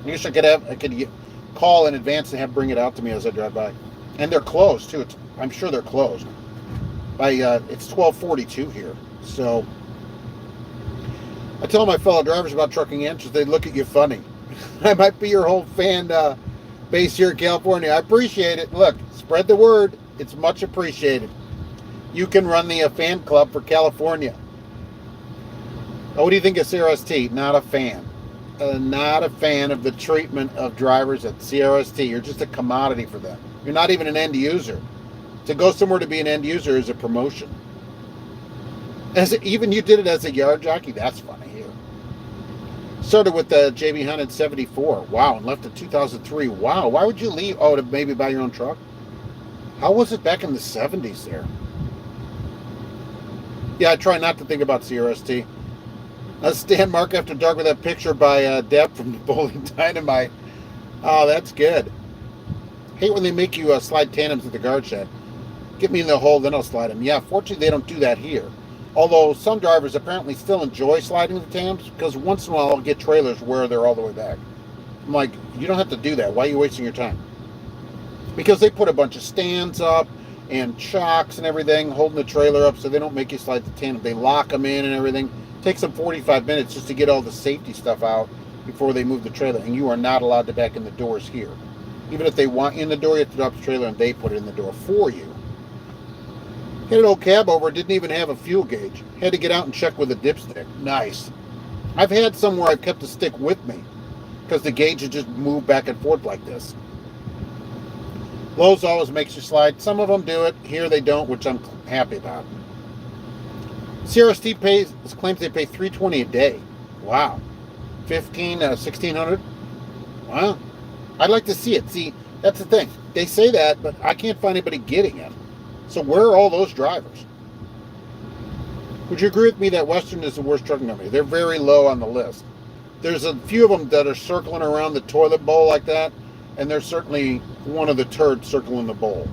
I guess I could call in advance and bring it out to me as I drive by. And they're closed too. I'm sure they're closed. It's 12:42 here. So I tell my fellow drivers about trucking answers, they look at you funny. I might be your whole fan base here in California. I appreciate it. Look, spread the word. It's much appreciated. You can run the fan club for California. Oh, what do you think of CRST? Not a fan. Not a fan of the treatment of drivers at CRST. You're just a commodity for them. You're not even an end user. To go somewhere to be an end user is a promotion. Even you did it as a yard jockey? That's funny here. Started with the JB Hunt in 74. Wow, and left in 2003. Wow, why would you leave? Oh, to maybe buy your own truck? How was it back in the 70s there? Yeah, I try not to think about CRST. Stan Mark After Dark with that picture by Deb from Bowling Dynamite. Oh, that's good. Hate when they make you slide tandems at the guard shed. Get me in the hole, then I'll slide them. Yeah, fortunately they don't do that here. Although some drivers apparently still enjoy sliding the tandems because once in a while I'll get trailers where they're all the way back. I'm like, you don't have to do that. Why are you wasting your time? Because they put a bunch of stands up and chocks and everything holding the trailer up so they don't make you slide the tandem. They lock them in and everything. It takes them 45 minutes just to get all the safety stuff out before they move the trailer. And you are not allowed to back in the doors here. Even if they want you in the door, you have to drop the trailer and they put it in the door for you. Hit an old cab over, didn't even have a fuel gauge. Had to get out and check with a dipstick. Nice. I've had some where I've kept the stick with me because the gauge had just moved back and forth like this. Lowe's always makes you slide. Some of them do it. Here they don't, which I'm happy about. CRST claims they pay $320 a day. Wow. $1,600? Wow. I'd like to see it. See, that's the thing. They say that, but I can't find anybody getting it. So where are all those drivers? Would you agree with me that Western is the worst trucking company? They're very low on the list. There's a few of them that are circling around the toilet bowl like that, and there's certainly one of the turds circling the bowl.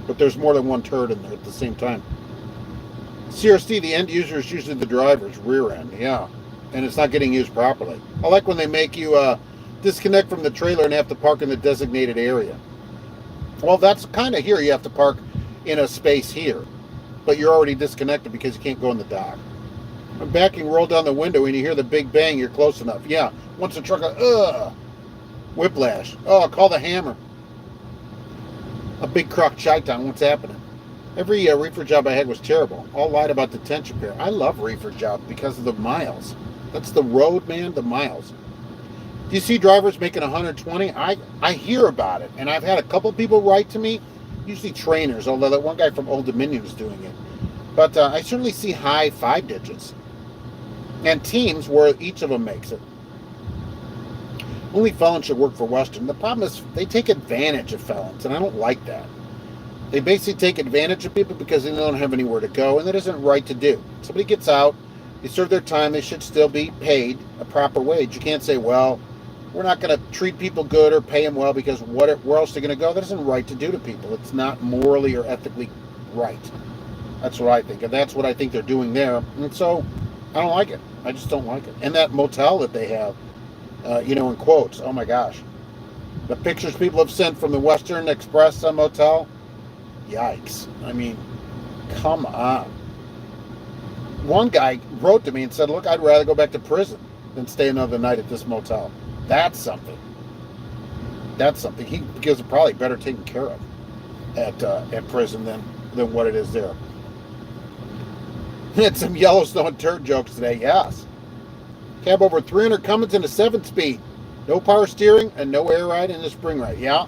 But there's more than one turd in there at the same time. CRST, the end user is usually the driver's rear end, yeah. And it's not getting used properly. I like when they make you disconnect from the trailer and have to park in the designated area. Well, that's kind of here. You have to park in a space here, but you're already disconnected because you can't go in the dock. When backing, roll down the window and you hear the big bang, you're close enough. Yeah, once the truck, whiplash. Oh, call the hammer. A big crock Chi-Town, what's happening? Every reefer job I had was terrible. All lied about detention repair. I love reefer jobs because of the miles. That's the road, man, the miles. Do you see drivers making 120? I hear about it, and I've had a couple people write to me Usually trainers, although that one guy from Old Dominion is doing it. But I certainly see high 5 digits. And teams where each of them makes it. Only felons should work for Western. The problem is they take advantage of felons, and I don't like that. They basically take advantage of people because they don't have anywhere to go, and that isn't right to do. Somebody gets out, they serve their time, they should still be paid a proper wage. You can't say, well, we're not going to treat people good or pay them well because where else are they going to go? That isn't right to do to people. It's not morally or ethically right. That's what I think, and that's what I think they're doing there. And so I don't like it. I just don't like it. And that motel that they have, in quotes, oh my gosh. The pictures people have sent from the Western Express motel, yikes. I mean, come on. One guy wrote to me and said, look, I'd rather go back to prison than stay another night at this motel. That's something. That's something. He gives it probably better taken care of at prison than what it is there. Had some Yellowstone turd jokes today, yes. Cab over 300 Cummins in a 7-speed. No power steering and no air ride and a spring ride. Yeah.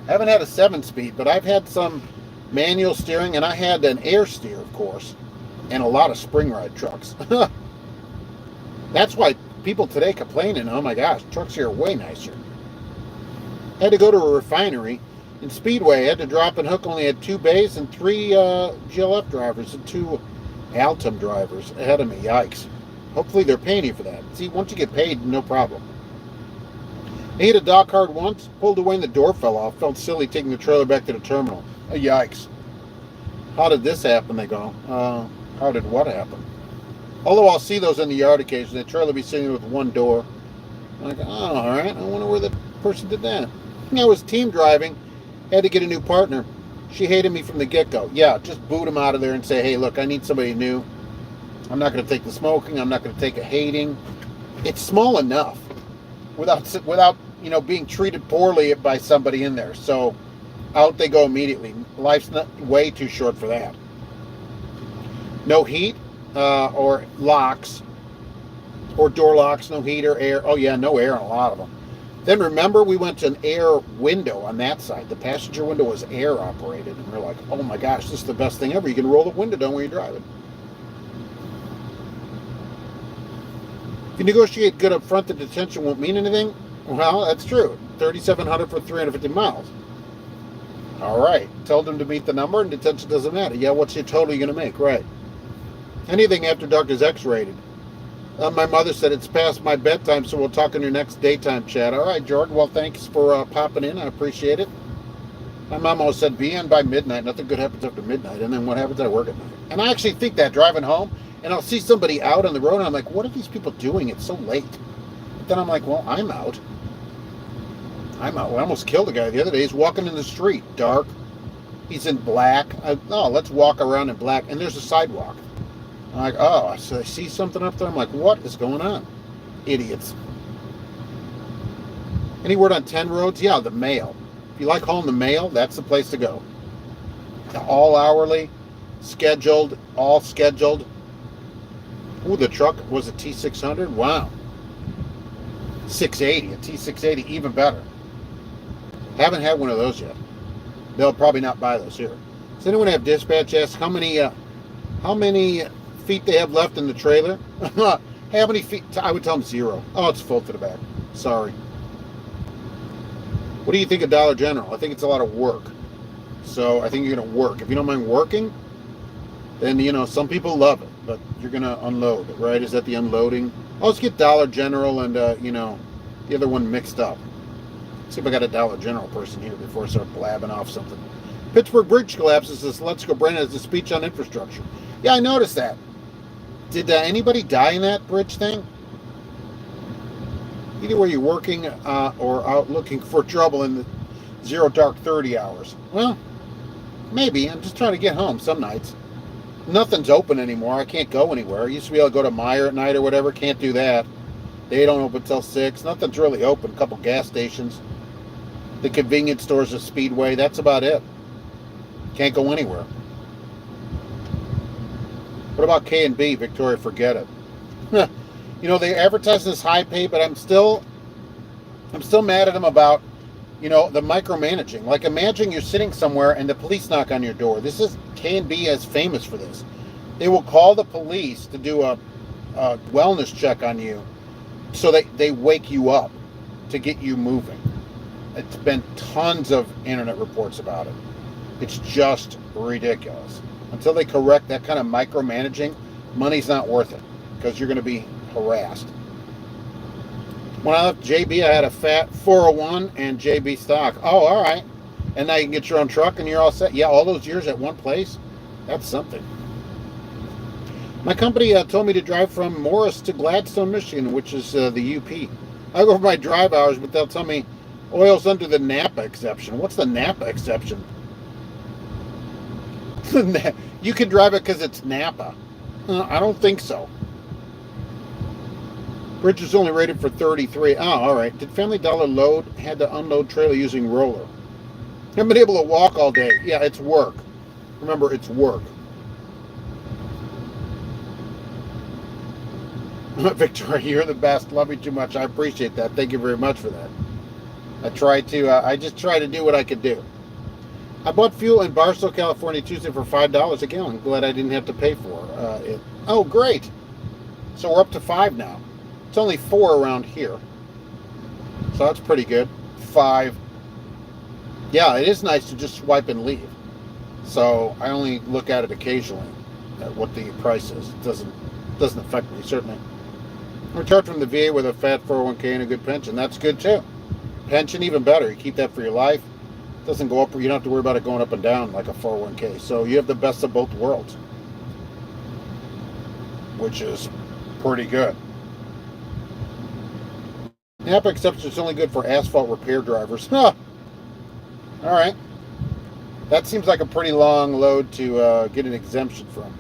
Haven't had a 7-speed, but I've had some manual steering, and I had an air steer, of course, and a lot of spring ride trucks. That's why people today complaining, oh my gosh, trucks here are way nicer. Had to go to a refinery in Speedway. Had to drop and hook, only had 2 bays and 3 GLF drivers and 2 Altum drivers ahead of me. Yikes. Hopefully they're paying you for that. See, once you get paid, no problem. I hit a dock hard once, pulled away and the door fell off. Felt silly taking the trailer back to the terminal. Yikes. How did this happen, they go. How did what happen? Although I'll see those in the yard occasionally. The trailer will be sitting with one door. I'm like, oh, all right. I wonder where the person did that. I was team driving. Had to get a new partner. She hated me from the get-go. Yeah, just boot him out of there and say, hey, look, I need somebody new. I'm not going to take the smoking. I'm not going to take a hating. It's small enough without being treated poorly by somebody in there. So out they go immediately. Life's not way too short for that. No heat or locks or door locks. No heat or air. Oh, yeah, no air on a lot of them. Then remember, we went to an air window on that side. The passenger window was air operated. And we're like, oh my gosh, this is the best thing ever. You can roll the window down when you're driving. If you negotiate good up front, the detention won't mean anything. Well, that's true. $3,700 for 350 miles. All right. Tell them to meet the number and detention doesn't matter. Yeah, what's your total you're going to make? Right. Anything after dark is X-rated. My mother said it's past my bedtime, so we'll talk in your next daytime chat. All right, Jordan. Well, thanks for popping in. I appreciate it. My mom always said, be in by midnight. Nothing good happens after midnight. And then what happens? I work at night. And I actually think that driving home, and I'll see somebody out on the road, and I'm like, what are these people doing? It's so late. But then I'm like, well, I'm out. We almost killed a guy the other day. He's walking in the street, dark. He's in black. Let's walk around in black. And there's a sidewalk. I'm like, I see something up there. I'm like, what is going on? Idiots. Any word on 10 roads? Yeah, the mail. If you like hauling the mail, that's the place to go. All hourly, scheduled, all scheduled. Ooh, the truck was a T600. Wow. 680, a T680, even better. Haven't had one of those yet. They'll probably not buy those here. Does anyone have dispatch ask how many feet they have left in the trailer? Hey, how many feet? I would tell them 0. Oh, it's full to the back. Sorry. What do you think of Dollar General? I think it's a lot of work. So I think you're going to work. If you don't mind working, then, some people love it, but you're going to unload, right? Is that the unloading? Oh, let's get Dollar General and, the other one mixed up. See if I got a Dollar General person here before I start blabbing off something. Pittsburgh Bridge collapses. This Let's Go Brandon has a speech on infrastructure. Yeah, I noticed that. Did anybody die in that bridge thing? Either way, you're working or out looking for trouble in the 0 dark 30 hours. Well, maybe. I'm just trying to get home some nights. Nothing's open anymore. I can't go anywhere. I used to be able to go to Meijer at night or whatever. Can't do that. They don't open till 6. Nothing's really open. A couple gas stations. The convenience stores at Speedway. That's about it. Can't go anywhere. What about K&B, Victoria? Forget it. They advertise this high pay, but I'm still mad at them about You know, the micromanaging. Like imagine you're sitting somewhere and the police knock on your door. This is K&B is famous for this. They will call the police to do a wellness check on you, so they wake you up to get you moving. It's been tons of internet reports about it. It's just ridiculous. Until they correct that kind of micromanaging, money's not worth it because you're going to be harassed. When I left JB, I had a fat 401 and JB stock. Oh, all right. And now you can get your own truck and you're all set. Yeah, all those years at one place, that's something. My company told me to drive from Morris to Gladstone, Michigan, which is the UP. I go for my drive hours, but they'll tell me oil's under the Napa exception. What's the Napa exception? You can drive it because it's Napa. I don't think so. Bridge is only rated for 33. Oh, all right. Did Family Dollar load? Had to unload trailer using roller. Haven't been able to walk all day. Yeah, it's work. Remember, it's work. Victoria, you're the best. Love you too much. I appreciate that. Thank you very much for that. I just try to do what I could do. I bought fuel in Barstow, California Tuesday for $5 a gallon. Glad I didn't have to pay for it. Oh, great. So we're up to 5 now. It's only 4 around here. So that's pretty good. 5. Yeah, it is nice to just swipe and leave. So I only look at it occasionally at what the price is. It doesn't affect me, certainly. I'm retired from the VA with a fat 401k and a good pension. That's good too. Pension even better. You keep that for your life. It doesn't go up, you don't have to worry about it going up and down like a 401k. So you have the best of both worlds, which is pretty good. Napa exception is only good for asphalt repair drivers. Huh. All right. That seems like a pretty long load to get an exemption from.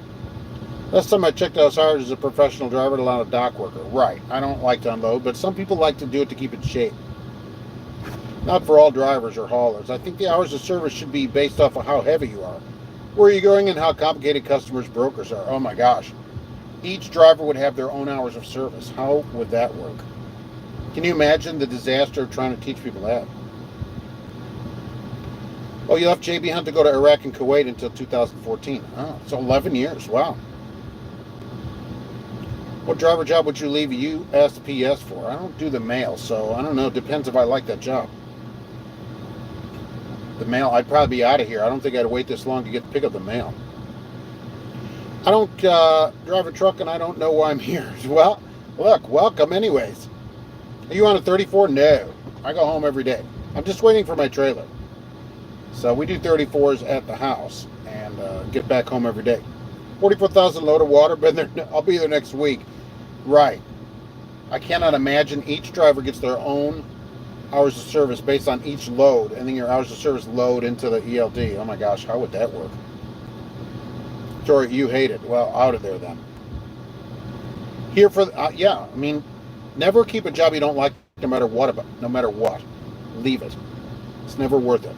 Last time I checked, I was hired as a professional driver, not a dock worker. Right. I don't like to unload, but some people like to do it to keep in shape. Not for all drivers or haulers. I think the hours of service should be based off of how heavy you are, where you're going, and how complicated customers' brokers are. Oh my gosh. Each driver would have their own hours of service. How would that work? Can you imagine the disaster of trying to teach people that? Oh, you left JB Hunt to go to Iraq and Kuwait until 2014. Oh, so 11 years. Wow. What driver job would you leave USPS for? I don't do the mail, so I don't know. Depends if I like that job. The mail, I'd probably be out of here. I don't think I'd wait this long to get to pick up the mail. I don't drive a truck and I don't know why I'm here. Well, look, welcome anyways. Are you on a 34? No. I go home every day. I'm just waiting for my trailer. So we do 34s at the house and get back home every day. 44,000 load of water. Been there. I'll be there next week. Right. I cannot imagine each driver gets their own hours of service based on each load, and then your hours of service load into the ELD. Oh my gosh, how would that work? Sorry, you hate it. Well, out of there then. Here for yeah. I mean, never keep a job you don't like, no matter what. Leave it. It's never worth it.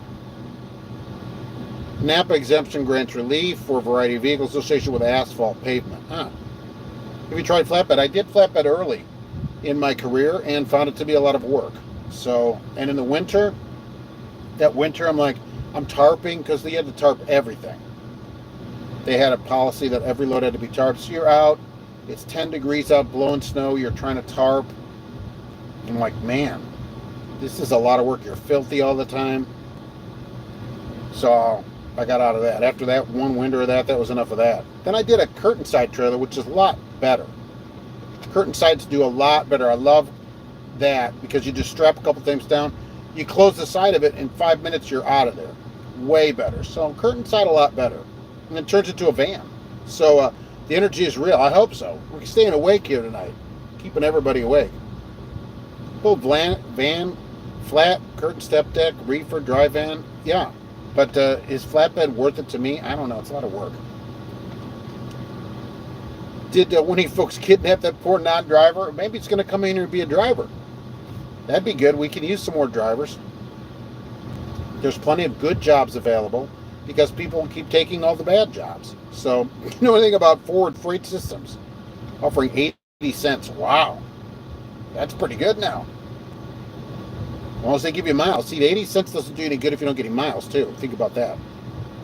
Napa exemption grants relief for a variety of vehicles associated with asphalt pavement. Huh. Have you tried flatbed? I did flatbed early in my career and found it to be a lot of work. So, and in the winter, I'm tarping because they had to tarp everything. They had a policy that every load had to be tarped. So you're out, it's 10 degrees out, blowing snow, you're trying to tarp. I'm like, man, this is a lot of work. You're filthy all the time. So I got out of that. After that one winter of that was enough of that. Then I did a curtain side trailer, which is a lot better. Curtain sides do a lot better. I love that because you just strap a couple things down. You close the side of it, in 5 minutes you're out of there. Way better. So curtain side a lot better. And it turns into a van. So the energy is real. I hope so. We're staying awake here tonight. Keeping everybody awake. Full van, flat, curtain step deck, reefer, dry van. Yeah. But is flatbed worth it to me? I don't know. It's a lot of work. Did one of you folks kidnap that poor non-driver? Maybe it's going to come in here and be a driver. That'd be good. We can use some more drivers. There's plenty of good jobs available because people keep taking all the bad jobs. So, you know anything about Forward Freight Systems? Offering 80 cents. Wow. That's pretty good now. As long as they give you miles. See, 80 cents doesn't do any good if you don't get any miles, too. Think about that.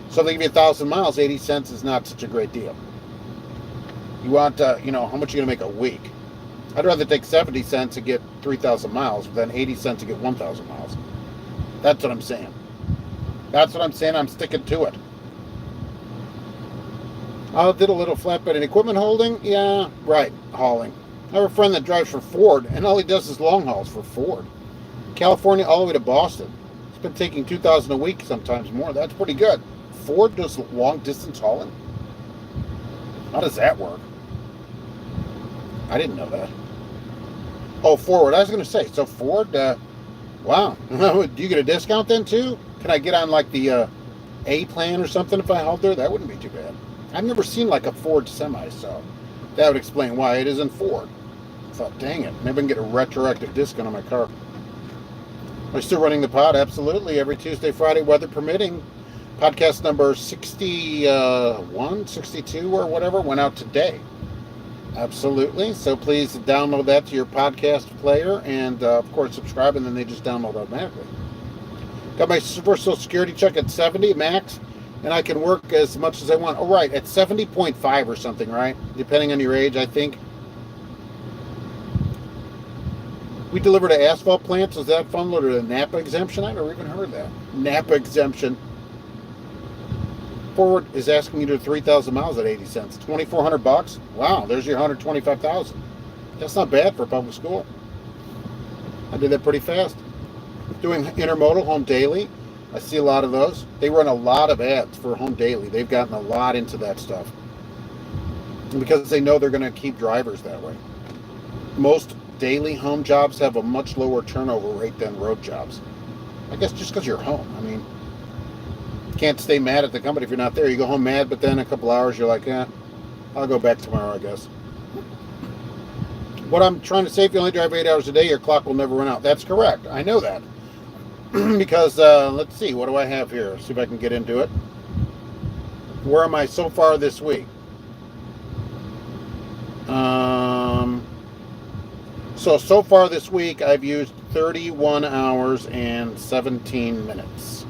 So if they give you 1,000 miles, 80 cents is not such a great deal. You want, how much are you going to make a week? I'd rather take 70 cents and get 3,000 miles than 80 cents to get 1,000 miles. That's what I'm saying. That's what I'm saying. I'm sticking to it. I did a little flatbed and equipment holding. Yeah, right, hauling. I have a friend that drives for Ford, and all he does is long hauls for Ford. California all the way to Boston. It's been taking 2,000 a week, sometimes more. That's pretty good. Ford does long distance hauling. How does that work? I didn't know that. Oh, Ford. I was going to say, so Ford, wow. Do you get a discount then too? Can I get on like the A plan or something if I hauled there? That wouldn't be too bad. I've never seen like a Ford semi, so that would explain why it isn't Ford. I thought, dang it, maybe I can get a retroactive discount on my car. Are you still running the pod? Absolutely. Every Tuesday, Friday, weather permitting. Podcast number 61, 62 or whatever went out today. Absolutely. So please download that to your podcast player and, of course, subscribe, and then they just download automatically. Got my first Social Security check at 70 max, and I can work as much as I want. Oh, right, at 70.5 or something, right? Depending on your age, I think. We delivered to asphalt plants. Is that fun? Or a Napa exemption? I never even heard that. Napa exemption. Ford is asking you to 3,000 miles at 80 cents. 2,400 bucks? Wow, there's your 125,000. That's not bad for a public school. I did that pretty fast. Doing intermodal home daily. I see a lot of those. They run a lot of ads for home daily. They've gotten a lot into that stuff. And because they know they're going to keep drivers that way. Most daily home jobs have a much lower turnover rate than road jobs. I guess just because you're home. I mean, can't stay mad at the company if you're not there. You go home mad, but then a couple hours you're like, I'll go back tomorrow, I guess. What I'm trying to say, if you only drive 8 hours a day, your clock will never run out. That's correct. I know that. Because, let's see, what do I have here? See if I can get into it. Where am I so far this week? So far this week, I've used 31 hours and 17 minutes.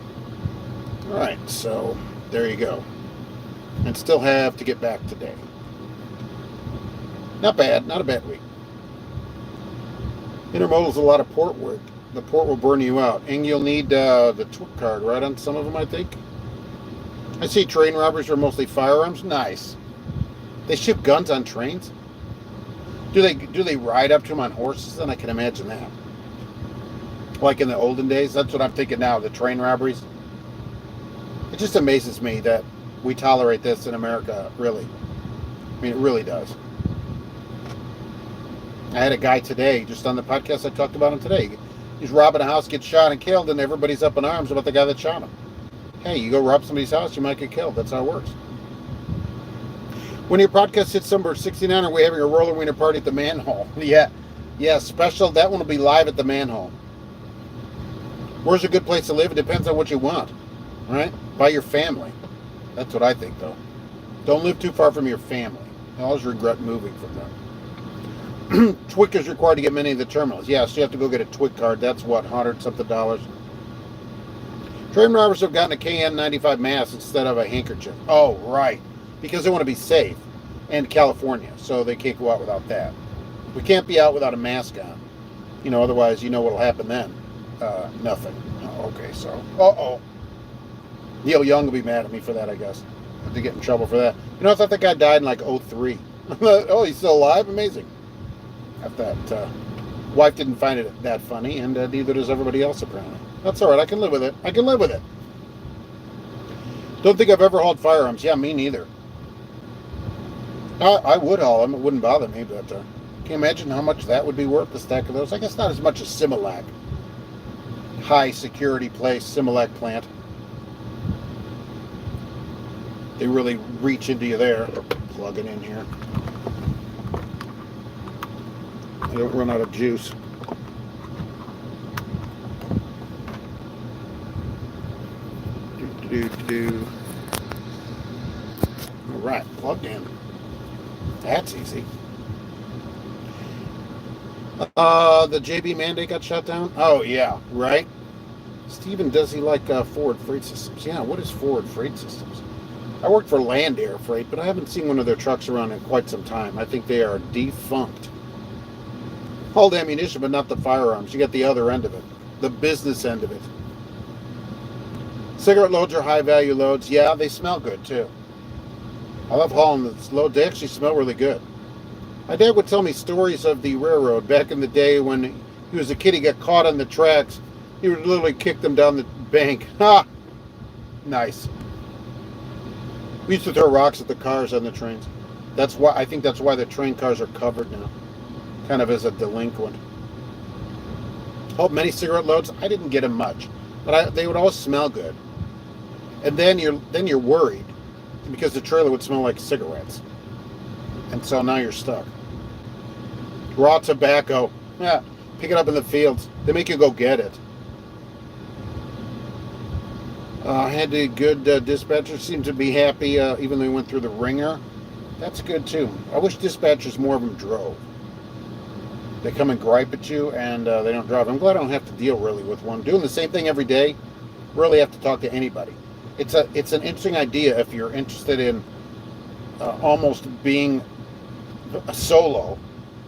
All right, so there you go. And still have to get back today. Not bad, not a bad week. Intermodal's a lot of port work. The port will burn you out. And you'll need the TWIC card, right, on some of them, I think. I see train robberies are mostly firearms. Nice. They ship guns on trains? Do they ride up to them on horses? Then I can imagine that. Like in the olden days. That's what I'm thinking now, the train robberies. It just amazes me that we tolerate this in America, really. I mean, it really does. I had a guy today, just on the podcast I talked about him today. He's robbing a house, gets shot and killed, and everybody's up in arms about the guy that shot him. Hey, you go rob somebody's house, you might get killed. That's how it works. When your podcast hits number 69, are we having a roller wiener party at the manhole? Yeah, special. That one will be live at the manhole. Where's a good place to live? It depends on what you want. All right? By your family. That's what I think, though. Don't live too far from your family. I always regret moving from there. TWIC is required to get many of the terminals. Yeah, so you have to go get a TWIC card. That's what, $100-something. Train robbers have gotten a KN95 mask instead of a handkerchief. Oh, right. Because they want to be safe. And California, so they can't go out without that. We can't be out without a mask on. Otherwise, what'll happen then. Nothing. Oh, okay, so. Uh-oh. Neil Young will be mad at me for that, I guess. I have to get in trouble for that. I thought that guy died in like 2003. Oh, he's still alive? Amazing. I thought wife didn't find it that funny, and neither does everybody else, apparently. That's all right. I can live with it. Don't think I've ever hauled firearms. Yeah, me neither. I would haul them. It wouldn't bother me, but can you imagine how much that would be worth, the stack of those? I guess not as much as Similac. High security place, Similac plant. They really reach into you there. Plug it in here. I don't run out of juice. All right, plugged in. That's easy. The JB mandate got shut down? Oh, yeah, right? Steven, does he like Forward Freight Systems? Yeah, what is Forward Freight Systems? I worked for Land Air Freight, but I haven't seen one of their trucks around in quite some time. I think they are defunct. Hold ammunition, but not the firearms. You got the other end of it, the business end of it. Cigarette loads are high-value loads. Yeah, they smell good, too. I love hauling those loads. They actually smell really good. My dad would tell me stories of the railroad back in the day when he was a kid. He got caught on the tracks. He would literally kick them down the bank. Ha! Nice. We used to throw rocks at the cars on the trains. I think that's why the train cars are covered now, kind of as a delinquent. Oh, many cigarette loads. I didn't get them much, but they would always smell good. And then you're worried because the trailer would smell like cigarettes, and so now you're stuck. Raw tobacco. Yeah, pick it up in the fields. They make you go get it. Had a good dispatcher. Seemed to be happy, even though he went through the ringer. That's good too. I wish dispatchers, more of them, drove. They come and gripe at you, and they don't drive. I'm glad I don't have to deal really with one doing the same thing every day. Rarely have to talk to anybody. It's an interesting idea if you're interested in almost being a solo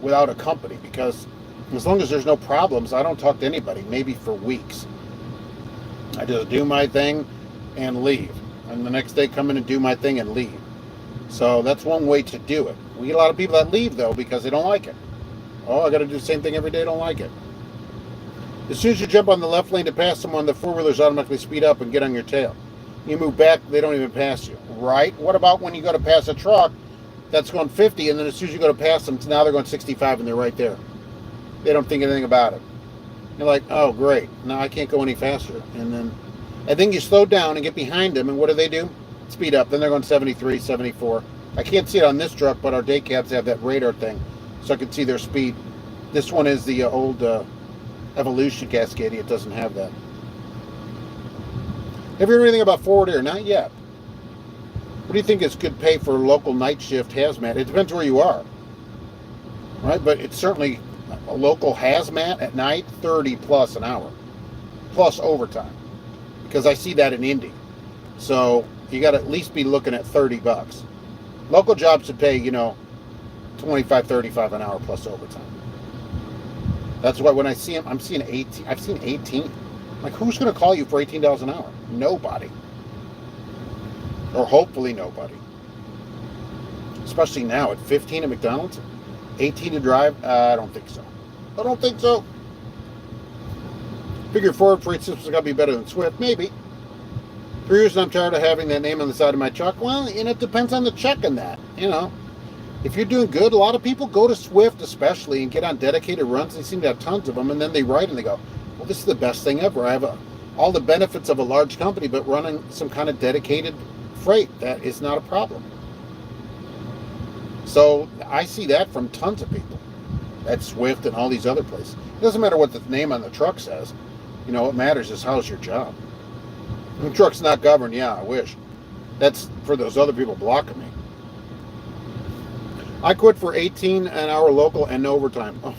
without a company, because as long as there's no problems, I don't talk to anybody, maybe for weeks. I just do my thing and leave. And the next day come in and do my thing and leave. So that's one way to do it. We get a lot of people that leave, though, because they don't like it. Oh, I got to do the same thing every day, don't like it. As soon as you jump on the left lane to pass someone, the four-wheelers automatically speed up and get on your tail. You move back, they don't even pass you. Right? What about when you go to pass a truck that's going 50, and then as soon as you go to pass them, now they're going 65 and they're right there. They don't think anything about it. You're like, oh, great. Now I can't go any faster. And then you slow down and get behind them, and what do? Speed up. Then they're going 73, 74. I can't see it on this truck, but our day cabs have that radar thing, so I can see their speed. This one is the old Evolution Cascadia. It doesn't have that. Have you heard anything about Forward Air? Not yet. What do you think is good pay for local night shift hazmat? It depends where you are, right? But it's certainly a local hazmat at night, 30 plus an hour, plus overtime, because I see that in Indy. So you got to at least be looking at $30. Local jobs should pay, 25, 35 an hour plus overtime. That's why when I see them, I'm seeing 18. I've seen 18. Like, who's going to call you for $18 an hour? Nobody. Or hopefully nobody. Especially now at 15 at McDonald's, 18 to drive. I don't think so. I don't think so. Figure Forward Freight Systems got to be better than Swift. Maybe. For years, I'm tired of having that name on the side of my truck. Well, it depends on the check and that. If you're doing good, a lot of people go to Swift especially and get on dedicated runs. They seem to have tons of them, and then they write and they go, well, this is the best thing ever. I have all the benefits of a large company, but running some kind of dedicated freight, that is not a problem. So I see that from tons of people at Swift and all these other places. It doesn't matter what the name on the truck says. What matters is how's your job. The truck's not governed. Yeah, I wish. That's for those other people blocking me. I quit for 18 an hour local and no overtime. Oh,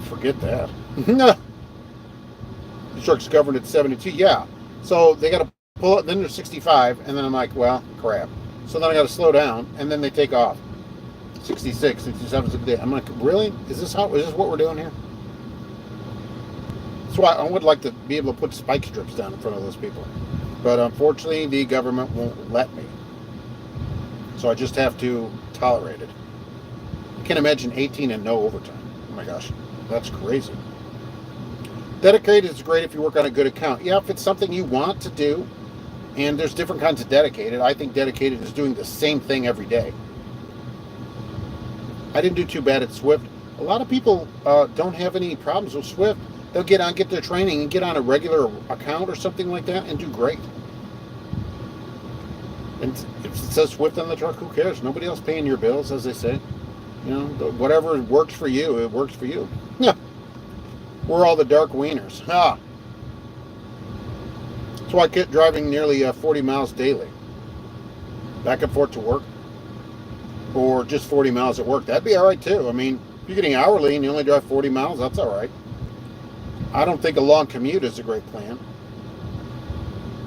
forget that. The truck's governed at 72. Yeah. So they got to pull it. Then they're 65. And then I'm like, well, crap. So then I got to slow down. And then they take off. 66, 67, 68. I'm like, really? Is this what we're doing here? That's why I would like to be able to put spike strips down in front of those people. But unfortunately, the government won't let me. So I just have to tolerate it. I can't imagine 18 and no overtime. Oh my gosh, that's crazy. Dedicated is great if you work on a good account. Yeah, if it's something you want to do, and there's different kinds of dedicated. I think dedicated is doing the same thing every day. I didn't do too bad at Swift. A lot of people don't have any problems with Swift. They'll get their training and get on a regular account or something like that and do great. And if it says Swift on the truck, who cares? Nobody else paying your bills, as they say. Whatever works for you, it works for you. Yeah. We're all the dark wieners. Ha! That's why I kept driving nearly 40 miles daily. Back and forth to work. Or just 40 miles at work. That'd be all right, too. I mean, if you're getting hourly and you only drive 40 miles, that's all right. I don't think a long commute is a great plan.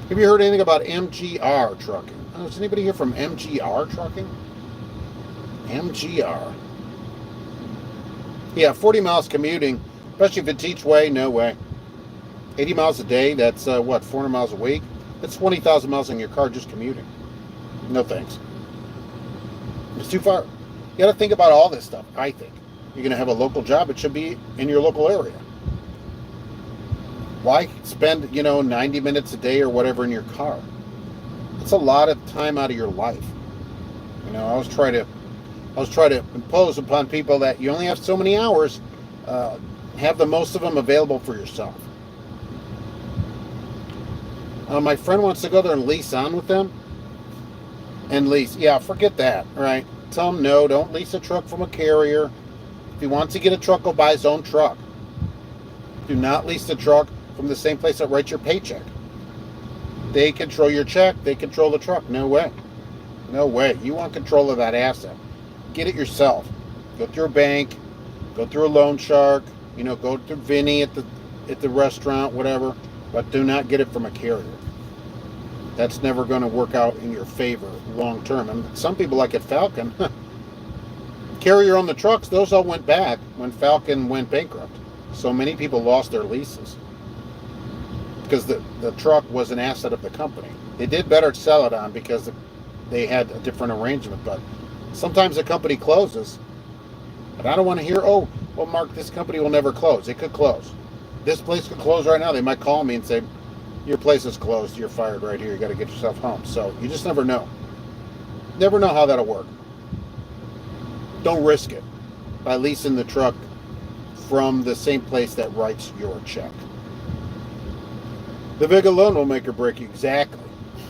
Have you heard anything about MGR trucking? Oh, is anybody here from MGR trucking? MGR. Yeah, 40 miles commuting, especially if it's each way, no way. 80 miles a day, that's what, 400 miles a week? That's 20,000 miles in your car just commuting. No thanks. It's too far. You got to think about all this stuff, I think. You're going to have a local job, it should be in your local area. Why spend, 90 minutes a day or whatever in your car? That's a lot of time out of your life. I was trying to impose upon people that you only have so many hours, have the most of them available for yourself. My friend wants to go there and lease on with them. And lease, yeah, forget that, right? Tell him no, don't lease a truck from a carrier. If he wants to get a truck, go buy his own truck. Do not lease the truck from the same place that writes your paycheck. They control your check, they control the truck. No way. No way. You want control of that asset. Get it yourself. Go through a bank, go through a loan shark, go through Vinny at the restaurant, whatever, but do not get it from a carrier. That's never going to work out in your favor long term. And some people, like at Falcon, carrier on the trucks, those all went back when Falcon went bankrupt. So many people lost their leases because the truck was an asset of the company. They did better to sell it on because they had a different arrangement. But sometimes a company closes, but I don't want to hear, oh, well, Mark, this company will never close. It could close. This place could close right now. They might call me and say, your place is closed. You're fired right here. You got to get yourself home. So you just never know. Never know how that'll work. Don't risk it by leasing the truck from the same place that writes your check. The VIG alone will make or break you. Exactly.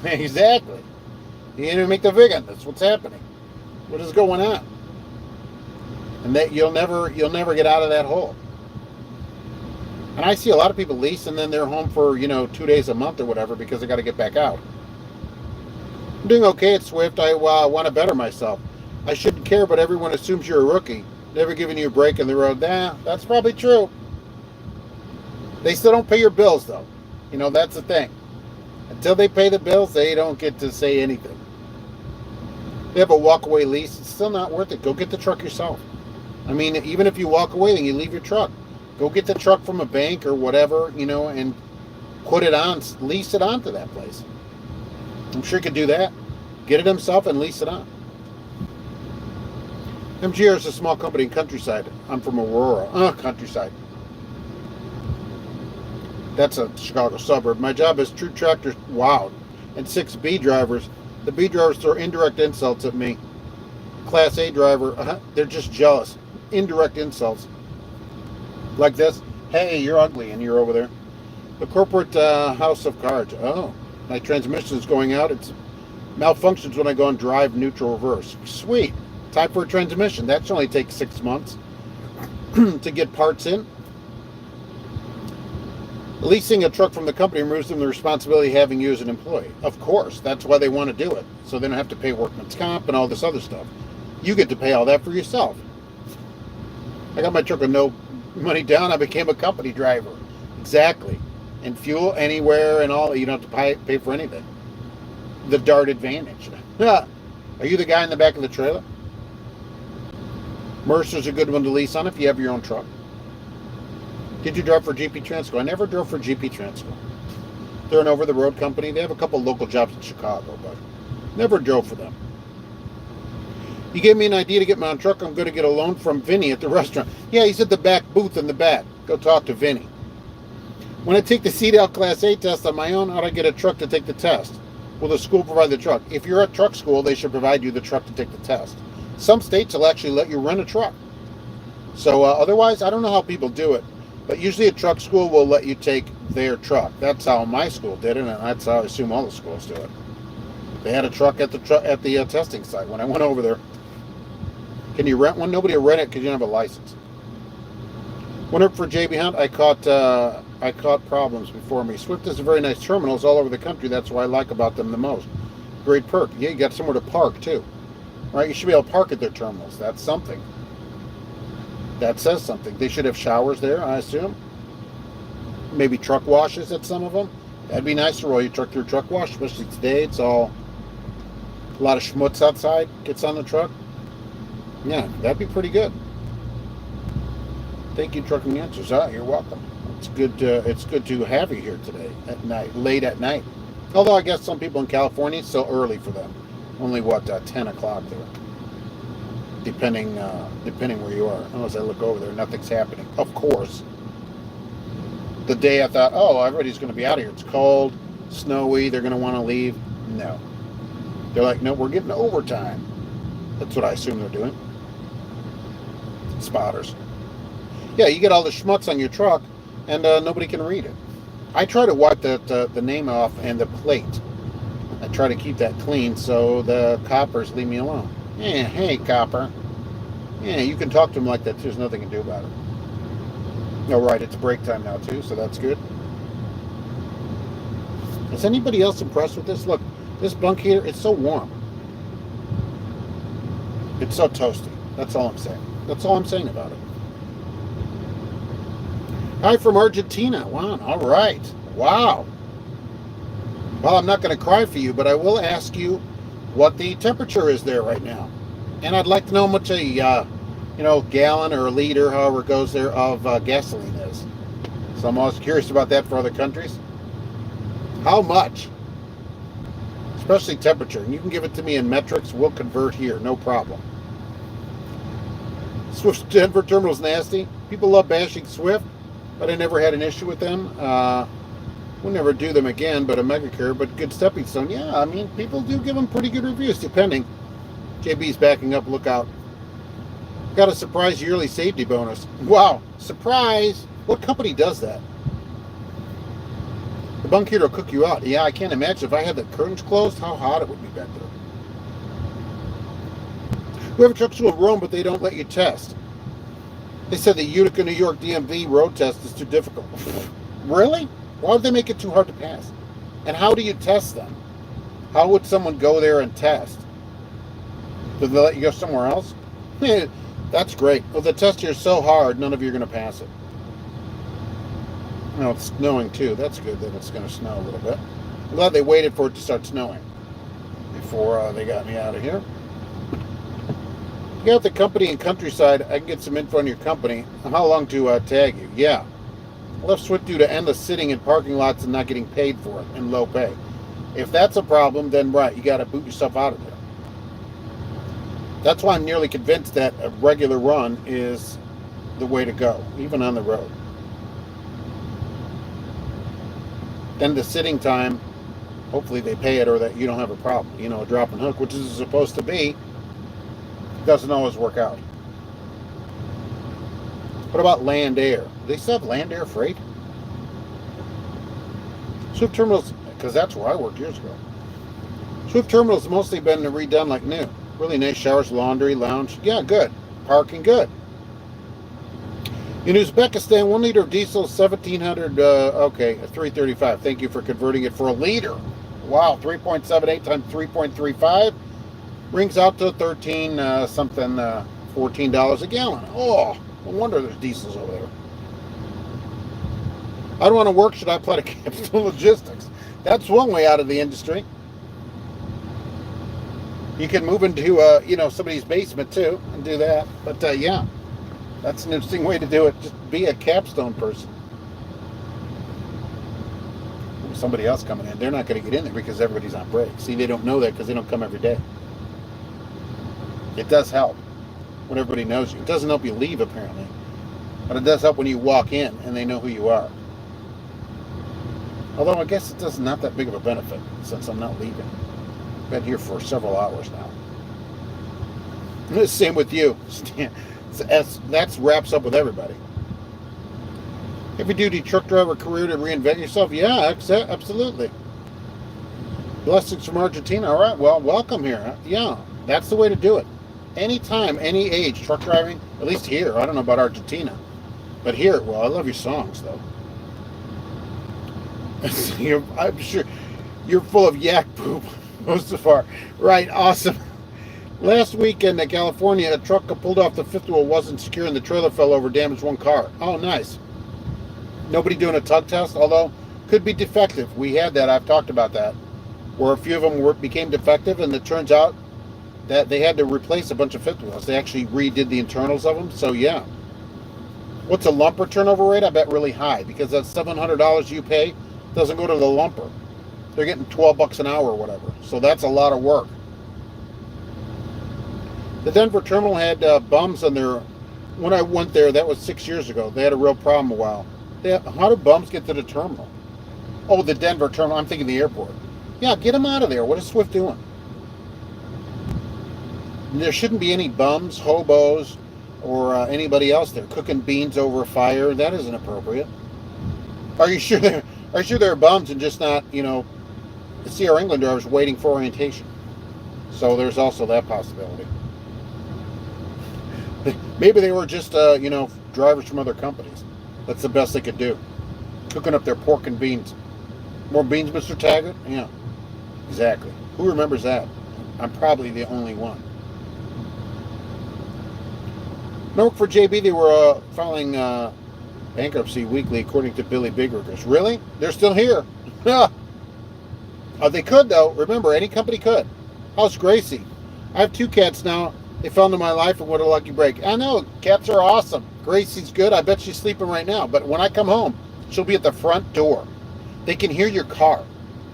Exactly. You need to make the VIG on. That's what's happening. What is going on? And that you'll never get out of that hole. And I see a lot of people lease and then they're home for, 2 days a month or whatever because they got to get back out. I'm doing okay at Swift. I want to better myself. I shouldn't care, but everyone assumes you're a rookie. Never giving you a break in the road. That's probably true. They still don't pay your bills, though. That's the thing. Until they pay the bills, they don't get to say anything. They have a walk-away lease. It's still not worth it. Go get the truck yourself. I mean, even if you walk away, then you leave your truck. Go get the truck from a bank or whatever, and put it on, lease it onto that place. I'm sure he could do that. Get it himself and lease it on. MGR is a small company in Countryside. I'm from Aurora. Countryside. That's a Chicago suburb. My job is true tractor, wow, and 6 B drivers. The B drivers throw indirect insults at me. Class A driver, they're just jealous. Indirect insults. Like this, hey, you're ugly, and you're over there. The corporate house of cards. Oh, my transmission is going out. It's malfunctions when I go on drive, neutral, reverse. Sweet. Time for a transmission. That should only take 6 months to get parts in. Leasing a truck from the company removes them the responsibility of having you as an employee. Of course, that's why they want to do it. So they don't have to pay workman's comp and all this other stuff. You get to pay all that for yourself. I got my truck with no money down. I became a company driver. Exactly. And fuel anywhere and all. You don't have to pay for anything. The Dart Advantage. Are you the guy in the back of the trailer? Mercer's a good one to lease on if you have your own truck. Did you drive for GP Transco? I never drove for GP Transco. They're an over-the-road company. They have a couple local jobs in Chicago, but never drove for them. You gave me an idea to get my own truck. I'm going to get a loan from Vinny at the restaurant. Yeah, he's at the back booth in the back. Go talk to Vinny. When I take the CDL Class A test on my own, how do I get a truck to take the test? Will the school provide the truck? If you're at truck school, they should provide you the truck to take the test. Some states will actually let you rent a truck. So otherwise, I don't know how people do it. But usually a truck school will let you take their truck. That's how my school did it, and that's how I assume all the schools do it. They had a truck at the testing site when I went over there. Can you rent one? Nobody will rent it because you don't have a license. Went up for JB Hunt. I caught problems before me. Swift has very nice terminals all over the country. That's what I like about them the most. Great perk. Yeah, you got somewhere to park too. Right? You should be able to park at their terminals. That's something. That says something. They should have showers there, I assume. Maybe truck washes at some of them. That'd be nice to roll your truck through a truck wash, especially today. It's all a lot of schmutz outside gets on the truck. Yeah, that'd be pretty good. Thank you, Trucking Answers. You're welcome. It's good to have you here today at night, late at night. Although I guess some people in California, it's still early for them. Only 10 o'clock there. Depending where you are. Unless I look over there, nothing's happening. Of course. The day I thought, oh, everybody's going to be out of here. It's cold, snowy. They're going to want to leave. No. They're like, no, we're getting overtime. That's what I assume they're doing. Spotters. Yeah, you get all the schmutz on your truck, and nobody can read it. I try to wipe the name off and the plate. I try to keep that clean so the coppers leave me alone. Yeah, hey, copper. Yeah, you can talk to them like that. There's nothing you can do about it. Oh, right, it's break time now, too, so that's good. Is anybody else impressed with this? Look, this bunk heater, it's so warm. It's so toasty. That's all I'm saying. That's all I'm saying about it. Hi from Argentina. Wow, all right. Wow. Well, I'm not going to cry for you, but I will ask you what the temperature is there right now. And I'd like to know how much a gallon or a liter, however it goes there, of gasoline is. So I'm always curious about that for other countries. How much? Especially temperature. And you can give it to me in metrics. We'll convert here. No problem. Swift's Denver terminal's nasty. People love bashing Swift, but I never had an issue with them. We'll never do them again, but a Megacare, but good stepping stone. Yeah, I mean, people do give them pretty good reviews, depending. JB's backing up. Look out. Got a surprise yearly safety bonus. Wow, surprise! What company does that? The bunk heater will cook you out. Yeah, I can't imagine if I had the curtains closed, how hot it would be back there. We have a truck to Rome, but they don't let you test. They said the Utica, New York DMV road test is too difficult. Really? Why would they make it too hard to pass? And how do you test them? How would someone go there and test? Did they let you go somewhere else? That's great. Well, the test here is so hard, none of you are going to pass it. No, it's snowing too. That's good that it's going to snow a little bit. I'm glad they waited for it to start snowing before they got me out of here. You got the company in Countryside. I can get some info on your company. How long to tag you? Yeah. Left Swift due to endless sitting in parking lots and not getting paid for it and low pay. If that's a problem, then right, you got to boot yourself out of there. That's why I'm nearly convinced that a regular run is the way to go, even on the road. Then the sitting time, hopefully they pay it or that you don't have a problem. You know, a drop and hook, which is supposed to be, doesn't always work out. What about land air? Do they still have land air freight? Swift Terminals, because that's where I worked years ago. Swift Terminals mostly been redone like new. Really nice showers, laundry, lounge. Yeah, good. Parking, good. In Uzbekistan, 1 liter of diesel, 1,700, okay, 335. Thank you for converting it for a liter. Wow, 3.78 times 3.35 rings out to $14 a gallon. Oh, no wonder there's diesels over there. I don't want to work, should I apply to Capstone Logistics? That's one way out of the industry. You can move into, somebody's basement too and do that. But yeah, that's an interesting way to do it. Just be a capstone person. Somebody else coming in, they're not going to get in there because everybody's on break. See, they don't know that because they don't come every day. It does help when everybody knows you. It doesn't help you leave, apparently. But it does help when you walk in and they know who you are. Although I guess it does not that big of a benefit since I'm not leaving. Been here for several hours now. Same with you. That wraps up with everybody. Heavy duty truck driver career to reinvent yourself? Yeah, absolutely. Blessings from Argentina. All right, well, welcome here. Yeah, that's the way to do it. Anytime, any age, truck driving, at least here. I don't know about Argentina. But here, well, I love your songs, though. I'm sure you're full of yak poop. Most of our right, awesome. Last weekend in California, a truck pulled off the fifth wheel, wasn't secure, and the trailer fell over, damaged one car. Oh, nice. Nobody doing a tug test, although could be defective. We had that. I've talked about that, where a few of them became defective, and it turns out that they had to replace a bunch of fifth wheels. They actually redid the internals of them. So yeah, what's a lumper turnover rate? I bet really high, because that $700 you pay doesn't go to the lumper. They're getting $12 an hour or whatever. So that's a lot of work. The Denver terminal had bums on their. When I went there, that was 6 years ago. They had a real problem a while. How do bums get to the terminal? Oh, the Denver terminal. I'm thinking the airport. Yeah, get them out of there. What is Swift doing? There shouldn't be any bums, hobos, or anybody else there cooking beans over a fire. That isn't appropriate. Are you sure there are bums and just not, the CR England drivers waiting for orientation? So there's also that possibility. Maybe they were just, drivers from other companies. That's the best they could do. Cooking up their pork and beans. More beans, Mr. Taggart? Yeah, exactly. Who remembers that? I'm probably the only one. No, for JB, they were filing bankruptcy weekly, according to Billy Bigriggers. Really? They're still here. They could, though. Remember, any company could. How's Gracie? I have 2 cats now. They fell into my life, and what a lucky break. I know, cats are awesome. Gracie's good. I bet she's sleeping right now. But when I come home, she'll be at the front door. They can hear your car.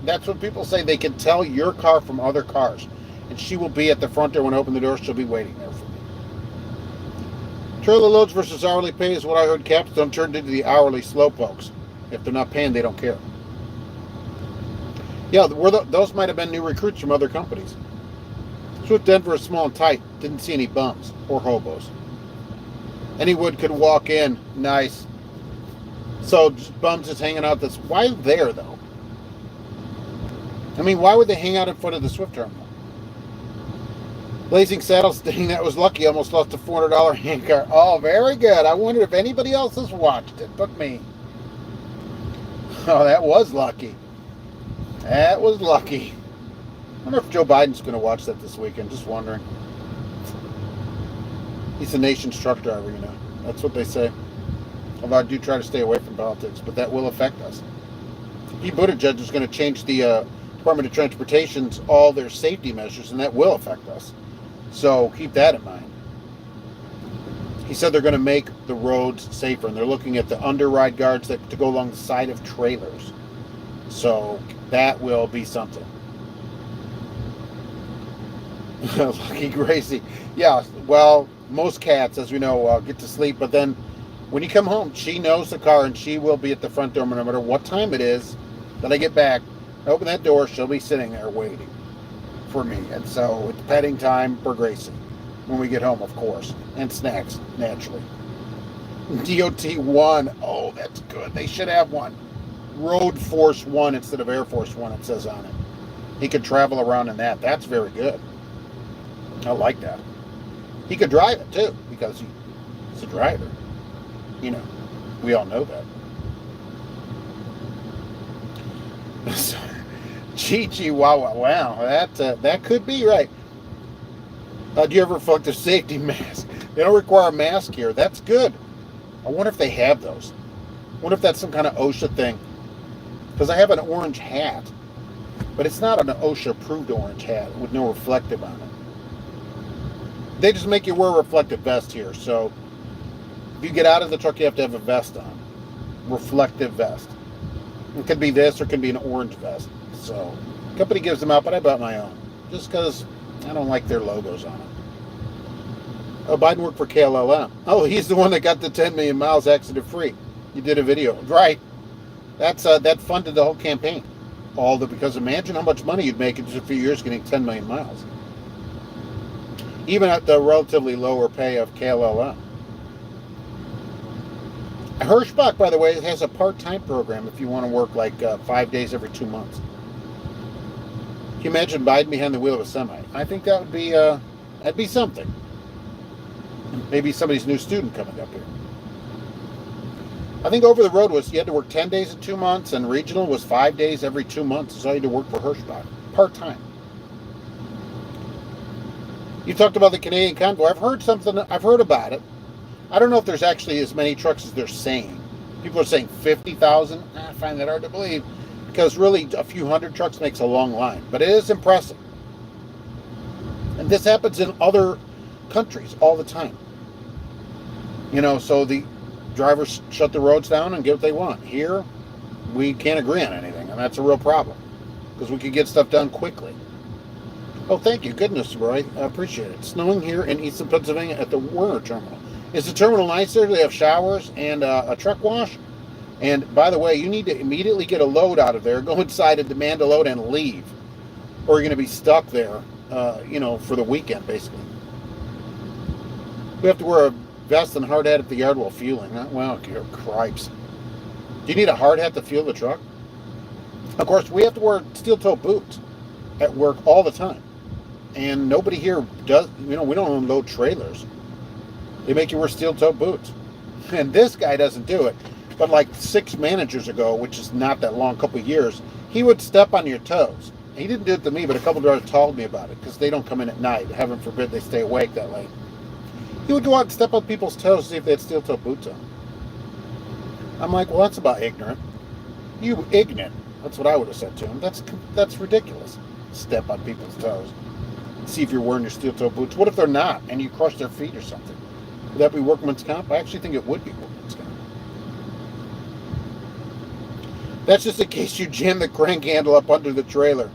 That's what people say. They can tell your car from other cars. And she will be at the front door. When I open the door, she'll be waiting there for me. Trailer loads versus hourly pay is what I heard. Capstone turned into the hourly slowpokes. If they're not paying, they don't care. Yeah, those might have been new recruits from other companies. Swift Denver is small and tight. Didn't see any bums or hobos. Anyone could walk in. Nice. So just bums just hanging out. Why there, though? I mean, why would they hang out in front of the Swift terminal? Blazing Saddles, dang, that was lucky. Almost lost a $400 handcar. Oh, very good. I wondered if anybody else has watched it but me. Oh, that was lucky. That was lucky. I wonder if Joe Biden's going to watch that this weekend. Just wondering. He's the nation's truck driver, That's what they say. Although I do try to stay away from politics, but that will affect us. Pete Buttigieg is going to change the Department of Transportation's all their safety measures, and that will affect us. So keep that in mind. He said they're going to make the roads safer, and they're looking at the underride guards to go along the side of trailers. So that will be something. Lucky Gracie. Yeah, well, most cats, as we know, get to sleep, but then when you come home, she knows the car, and she will be at the front door no matter what time it is that I get back. I open that door, she'll be sitting there waiting for me. And so it's petting time for Gracie when we get home, of course, and snacks, naturally. DOT 1. Oh, that's good. They should have one. Road Force 1 instead of Air Force 1, it says on it. He could travel around in that. That's very good. I like that. He could drive it, too, because he's a driver. We all know that. Chi-Chi, wow. That could be right. Do you ever fuck the safety mask? They don't require a mask here. That's good. I wonder if they have those. I wonder if that's some kind of OSHA thing. Because I have an orange hat, but it's not an OSHA-approved orange hat with no reflective on it. They just make you wear a reflective vest here, so if you get out of the truck, you have to have a vest on. Reflective vest. It could be this or it could be an orange vest. So, the company gives them out, but I bought my own. Just because I don't like their logos on it. Oh, Biden worked for KLLM. Oh, he's the one that got the 10 million miles accident free. You did a video. Right. That funded the whole campaign. Because imagine how much money you'd make in just a few years getting 10 million miles. Even at the relatively lower pay of KLLM. Hirschbach, by the way, has a part-time program if you want to work like 5 days every 2 months. Can you imagine Biden behind the wheel of a semi? I think that would be that'd be something. Maybe somebody's new student coming up here. I think over the road was you had to work 10 days in 2 months, and regional was 5 days every 2 months. So you had to work for Hirschbach part-time. You talked about the Canadian convoy. I've heard about it. I don't know if there's actually as many trucks as they're saying. People are saying 50,000. I find that hard to believe because really a few hundred trucks makes a long line. But it is impressive. And this happens in other countries all the time. So the drivers shut the roads down and get what they want. Here, we can't agree on anything, and that's a real problem because we could get stuff done quickly. Oh, thank you. Goodness, Roy. I appreciate it. Snowing here in eastern Pennsylvania at the Werner terminal. Is the terminal nice there? Do they have showers and a truck wash? And by the way, you need to immediately get a load out of there, go inside and demand a load and leave. Or you're going to be stuck there, for the weekend, basically. We have to wear a vest and hard hat at the yard while fueling. Well, cripes. Do you need a hard hat to fuel the truck? Of course, we have to wear steel-toe boots at work all the time. And nobody here does, we don't unload trailers. They make you wear steel-toe boots. And this guy doesn't do it. But like 6 managers ago, which is not that long, couple of years, he would step on your toes. He didn't do it to me, but a couple of drivers told me about it because they don't come in at night. Heaven forbid they stay awake that late. He would go out and step on people's toes to see if they had steel-toe boots on. I'm like, well, that's about ignorant. You ignorant. That's what I would have said to him. That's ridiculous. Step on people's toes. See if you're wearing your steel-toe boots. What if they're not and you crush their feet or something? Would that be workman's comp? I actually think it would be workman's comp. That's just in case you jam the crank handle up under the trailer.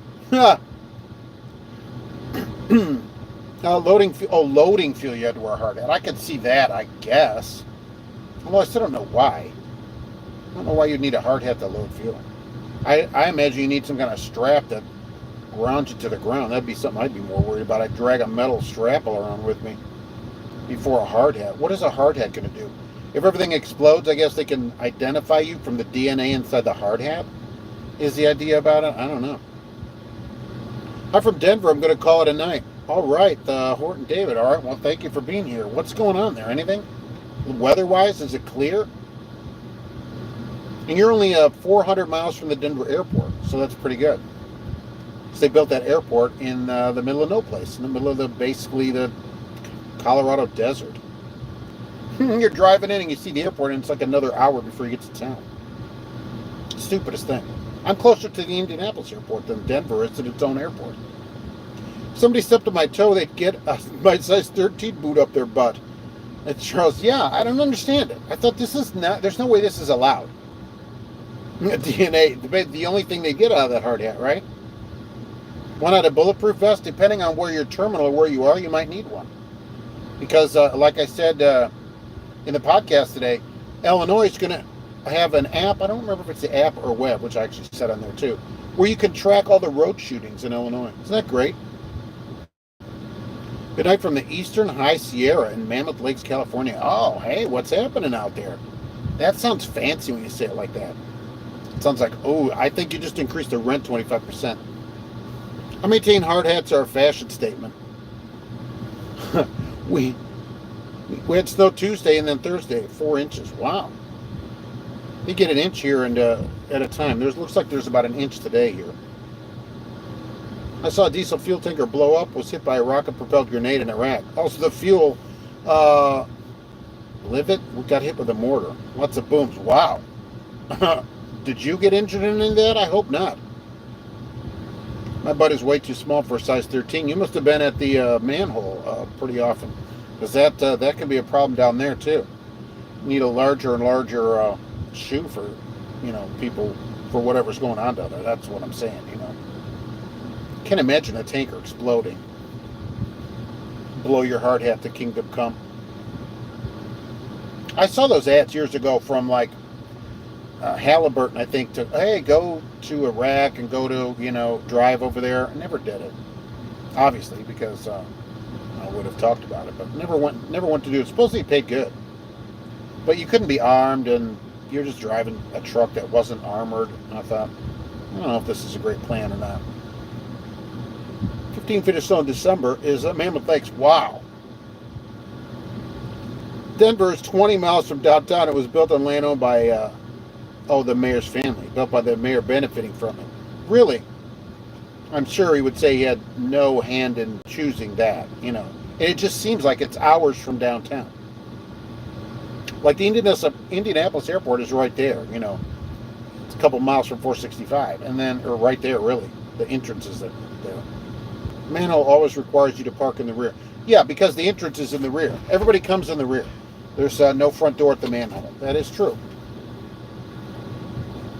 Loading fuel, you had to wear a hard hat. I could see that, I guess. Although I still don't know why. I don't know why you'd need a hard hat to load fuel. I imagine you need some kind of strap that grounds you to the ground. That'd be something I'd be more worried about. I'd drag a metal strap around with me before a hard hat. What is a hard hat going to do? If everything explodes, I guess they can identify you from the DNA inside the hard hat? Is the idea about it? I don't know. I'm from Denver. I'm going to call it a night. All right, Horton David. All right, well, thank you for being here. What's going on there? Anything? Weather-wise, is it clear? And you're only 400 miles from the Denver airport, so that's pretty good. So they built that airport in the middle of no place, in the middle of basically the Colorado desert. You're driving in and you see the airport and it's like another hour before you get to town. Stupidest thing. I'm closer to the Indianapolis airport than Denver is to its own airport. If somebody stepped on my toe, they'd get my size 13 boot up their butt. And Charles, yeah, I don't understand it. I thought there's no way this is allowed. DNA, the only thing they get out of that hard hat, right? Why not a bulletproof vest? Depending on where your terminal or where you are, you might need one. Because, like I said in the podcast today, Illinois is going to have an app. I don't remember if it's the app or web, which I actually said on there too, where you can track all the road shootings in Illinois. Isn't that great? Good night from the Eastern High Sierra in Mammoth Lakes, California. Oh, hey, what's happening out there? That sounds fancy when you say it like that. It sounds like, oh, I think you just increased the rent 25%. I maintain hard hats are a fashion statement. we had snow Tuesday and then Thursday, 4 inches. Wow. You get an inch here and at a time. Looks like there's about an inch today here. I saw a diesel fuel tanker blow up, was hit by a rocket-propelled grenade in Iraq. Also, the fuel, Livet, got hit with a mortar. Lots of booms. Wow. Did you get injured in any of that? I hope not. My butt is way too small for a size 13. You must have been at the manhole pretty often, because that can be a problem down there too. You need a larger and larger shoe for, people, for whatever's going on down there. That's what I'm saying. Can't imagine a tanker exploding. Blow your hard hat to kingdom come. I saw those ads years ago from like Halliburton, I think, to, hey, go to Iraq and go to, drive over there. I never did it, obviously, because I would have talked about it, but never went to do it. Supposedly it paid good, but you couldn't be armed, and you're just driving a truck that wasn't armored. And I thought, I don't know if this is a great plan or not. 15 feet of snow in December is Mammoth Lakes. Wow. Denver is 20 miles from downtown. It was built on land owned by the mayor's family, built by the mayor benefiting from it. Really? I'm sure he would say he had no hand in choosing that, And it just seems like it's hours from downtown. Like the Indianapolis airport is right there. It's a couple miles from 465, and then, or right there, really. The entrance is there. Manhole always requires you to park in the rear. Yeah, because the entrance is in the rear. Everybody comes in the rear. There's no front door at the manhole. That is true.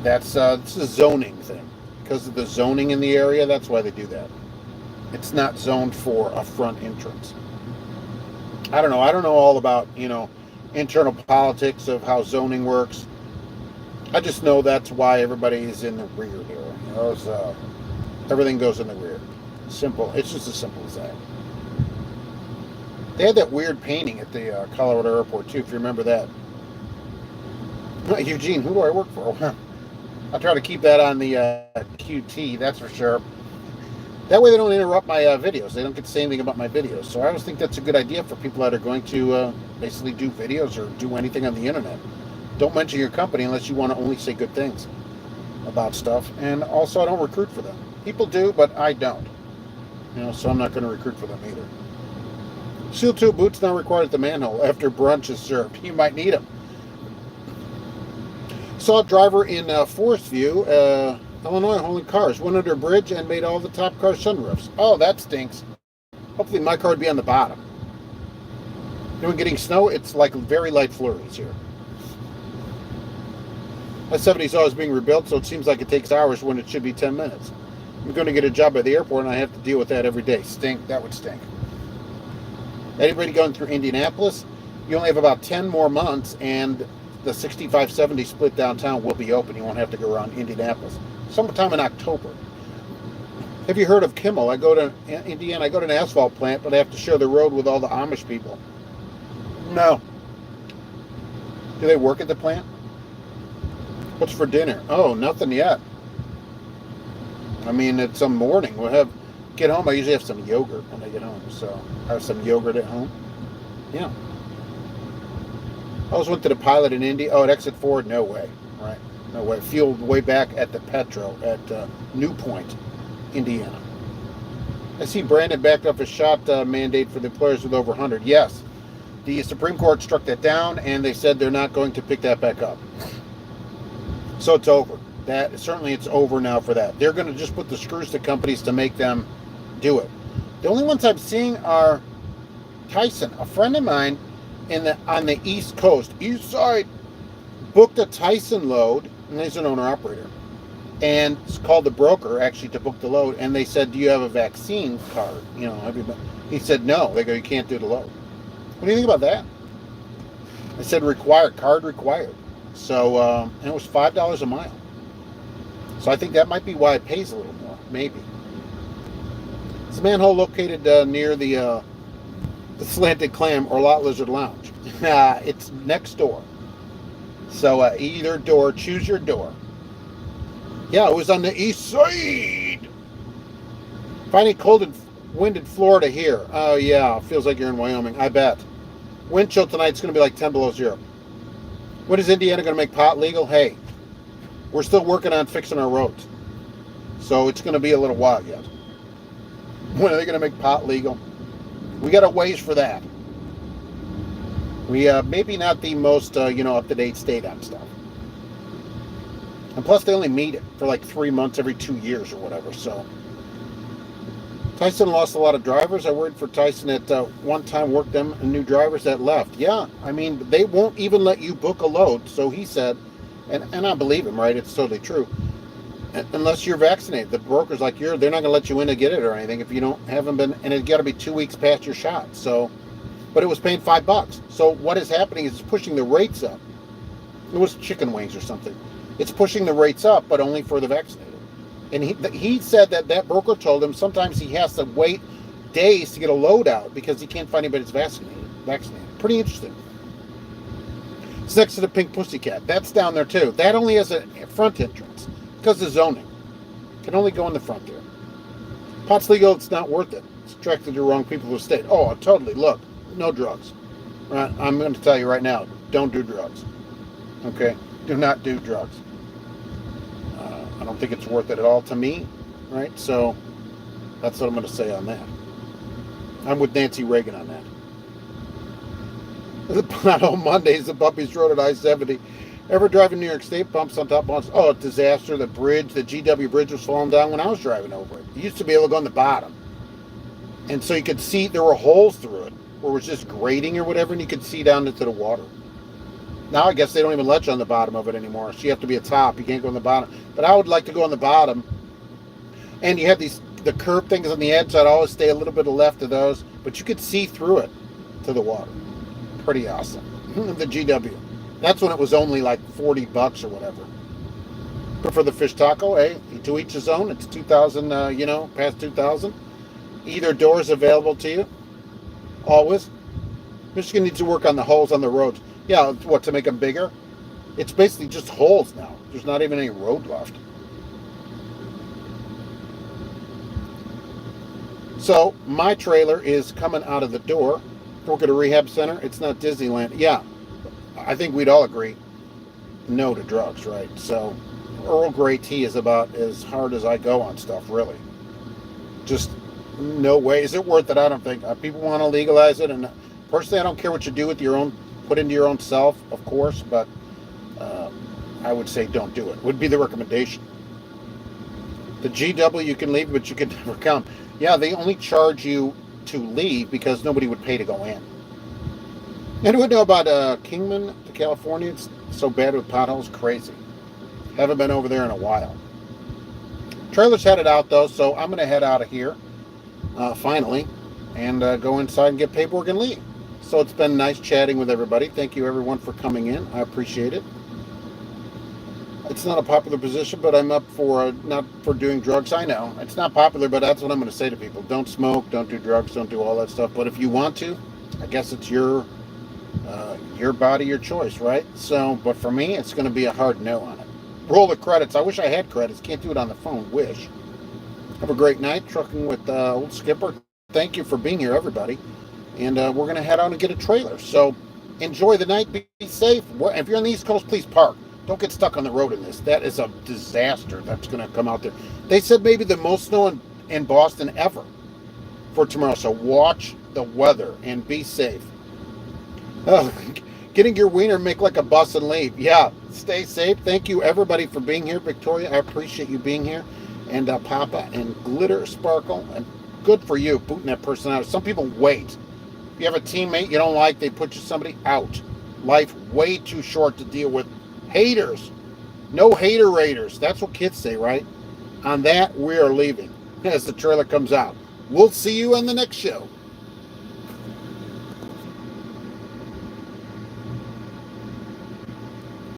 It's a zoning thing. Because of the zoning in the area, that's why they do that. It's not zoned for a front entrance. I don't know. I don't know all about, internal politics of how zoning works. I just know that's why everybody is in the rear here. Everything goes in the rear. Simple. It's just as simple as that. They had that weird painting at the Colorado airport, too, if you remember that. Eugene, who do I work for? I try to keep that on the QT, that's for sure. That way they don't interrupt my videos. They don't get to say anything about my videos. So I always think that's a good idea for people that are going to basically do videos or do anything on the internet. Don't mention your company unless you want to only say good things about stuff. And also, I don't recruit for them. People do, but I don't. So I'm not going to recruit for them either. Steel toe boots not required at the manhole after brunch is served. You might need them. Saw a driver in Forest View, Illinois, hauling cars. Went under a bridge and made all the top car sunroofs. Oh, that stinks. Hopefully my car would be on the bottom. When getting snow, it's like very light flurries here. I-70 is always being rebuilt, so it seems like it takes hours when it should be 10 minutes. I'm going to get a job at the airport, and I have to deal with that every day. Stink. That would stink. Anybody going through Indianapolis, you only have about 10 more months, and the 65-70 split downtown will be open. You won't have to go around Indianapolis. Sometime in October. Have you heard of Kimmel? I go to Indiana. I go to an asphalt plant, but I have to share the road with all the Amish people. No. Do they work at the plant? What's for dinner? Oh, nothing yet. I mean, it's some morning. Get home. I usually have some yogurt when I get home. So I have some yogurt at home. Yeah. I always went to the pilot in Indy. Oh, at exit 4? No way. Right. No way. Fueled way back at the Petro at New Point, Indiana. I see Brandon backed up a shot mandate for the employers with over 100. Yes. The Supreme Court struck that down, and they said they're not going to pick that back up. So it's over. It's over now for that. They're going to just put the screws to companies to make them do it. The only ones I'm seeing are Tyson. A friend of mine on the East Coast, East Side, booked a Tyson load, and he's an owner-operator, and it's called the broker, actually, to book the load, and they said, do you have a vaccine card? He said, no. They go, you can't do the load. What do you think about that? I said, card required. So, and it was $5 a mile. So I think that might be why it pays a little more, maybe. It's a manhole located near the Slanted Clam or Lot Lizard Lounge. It's next door. So either door, choose your door. Yeah, it was on the east side. Finding cold and wind in Florida here. Oh yeah, feels like you're in Wyoming, I bet. Wind chill tonight's going to be like 10 below zero. When is Indiana going to make pot legal? Hey, we're still working on fixing our roads. So it's going to be a little while yet. When are they going to make pot legal? We got a ways for that. We maybe not the most up-to-date state on stuff. And plus they only meet it for like 3 months every 2 years or whatever. So Tyson lost a lot of drivers. I worried for Tyson at one time worked them and new drivers that left. Yeah, I mean, they won't even let you book a load. So he said, and I believe him, right? It's totally true. Unless you're vaccinated. The broker's like, they're not going to let you in to get it or anything if you haven't been, and it's got to be 2 weeks past your shot. So, but it was paying $5. So what is happening is it's pushing the rates up. It was chicken wings or something. It's pushing the rates up, but only for the vaccinated. And he said that broker told him sometimes he has to wait days to get a load out because he can't find anybody that's vaccinated. Pretty interesting. It's next to the Pink Pussycat. That's down there too. That only has a front entrance because of zoning. Can only go in the front there. Pot's legal. It's not worth it. It's attracted to the wrong people to the state. Oh, totally. Look, no drugs. Right? I'm going to tell you right now. Don't do drugs. Okay? Do not do drugs. I don't think it's worth it at all to me, right? So That's what I'm going to say on that. I'm with Nancy Reagan on that. The pothole Mondays, the Puppies Road at I-70. Ever driving New York State, bumps on top of oh, disaster. The bridge, the GW bridge was falling down when I was driving over it. You used to be able to go on the bottom. And so you could see there were holes through it where it was just grating or whatever, and you could see down into the water. Now I guess they don't even let you on the bottom of it anymore. So you have to be a top. You can't go on the bottom. But I would like to go on the bottom. And you have the curved things on the edge, so I'd always stay a little bit left of those. But you could see through it to the water. Pretty awesome. The GW. That's when it was only like $40 or whatever. But for the fish taco, hey, to each his own. It's 2,000, past 2,000. Either door is available to you. Always. Michigan needs to work on the holes on the roads. Yeah, what, to make them bigger? It's basically just holes now. There's not even any road left. So, my trailer is coming out of the door. Work at a rehab center. It's not Disneyland. Yeah, I think we'd all agree. No to drugs, right? So, Earl Grey tea is about as hard as I go on stuff, really. Just no way. Is it worth it? I don't think. People want to legalize it, and personally, I don't care what you do with your own, put into your own self, of course, but I would say don't do it. Would be the recommendation. The GW, you can leave, but you can never come. Yeah, they only charge you to leave because nobody would pay to go in. Anyone know about Kingman to California? It's so bad with potholes, crazy. Haven't been over there in a while. Trailer's headed out though, so I'm going to head out of here finally and go inside and get paperwork and leave. So it's been nice chatting with everybody. Thank you everyone for coming in. I appreciate it. It's not a popular position, but I'm up for not for doing drugs. I know it's not popular, but that's what I'm going to say to people. Don't smoke, don't do drugs, don't do all that stuff. But if you want to, I guess it's your body, your choice, right? So, but for me, it's going to be a hard no on it. Roll the credits. I wish I had credits. Can't do it on the phone. Wish. Have a great night trucking with Old Skipper. Thank you for being here, everybody. And we're going to head out and get a trailer. So enjoy the night. Be safe. If you're on the East Coast, please park. Don't get stuck on the road in this. That is a disaster that's going to come out there. They said maybe the most snow in Boston ever for tomorrow. So watch the weather and be safe. Getting your wiener, make like a bus and leave. Yeah, stay safe. Thank you, everybody, for being here. Victoria, I appreciate you being here. And Papa and Glitter Sparkle. And good for you, booting that person out. Some people wait. If you have a teammate you don't like, they put you somebody out. Life way too short to deal with haters. No hater raiders. That's what kids say, right? On that, we are leaving as the trailer comes out. We'll see you on the next show.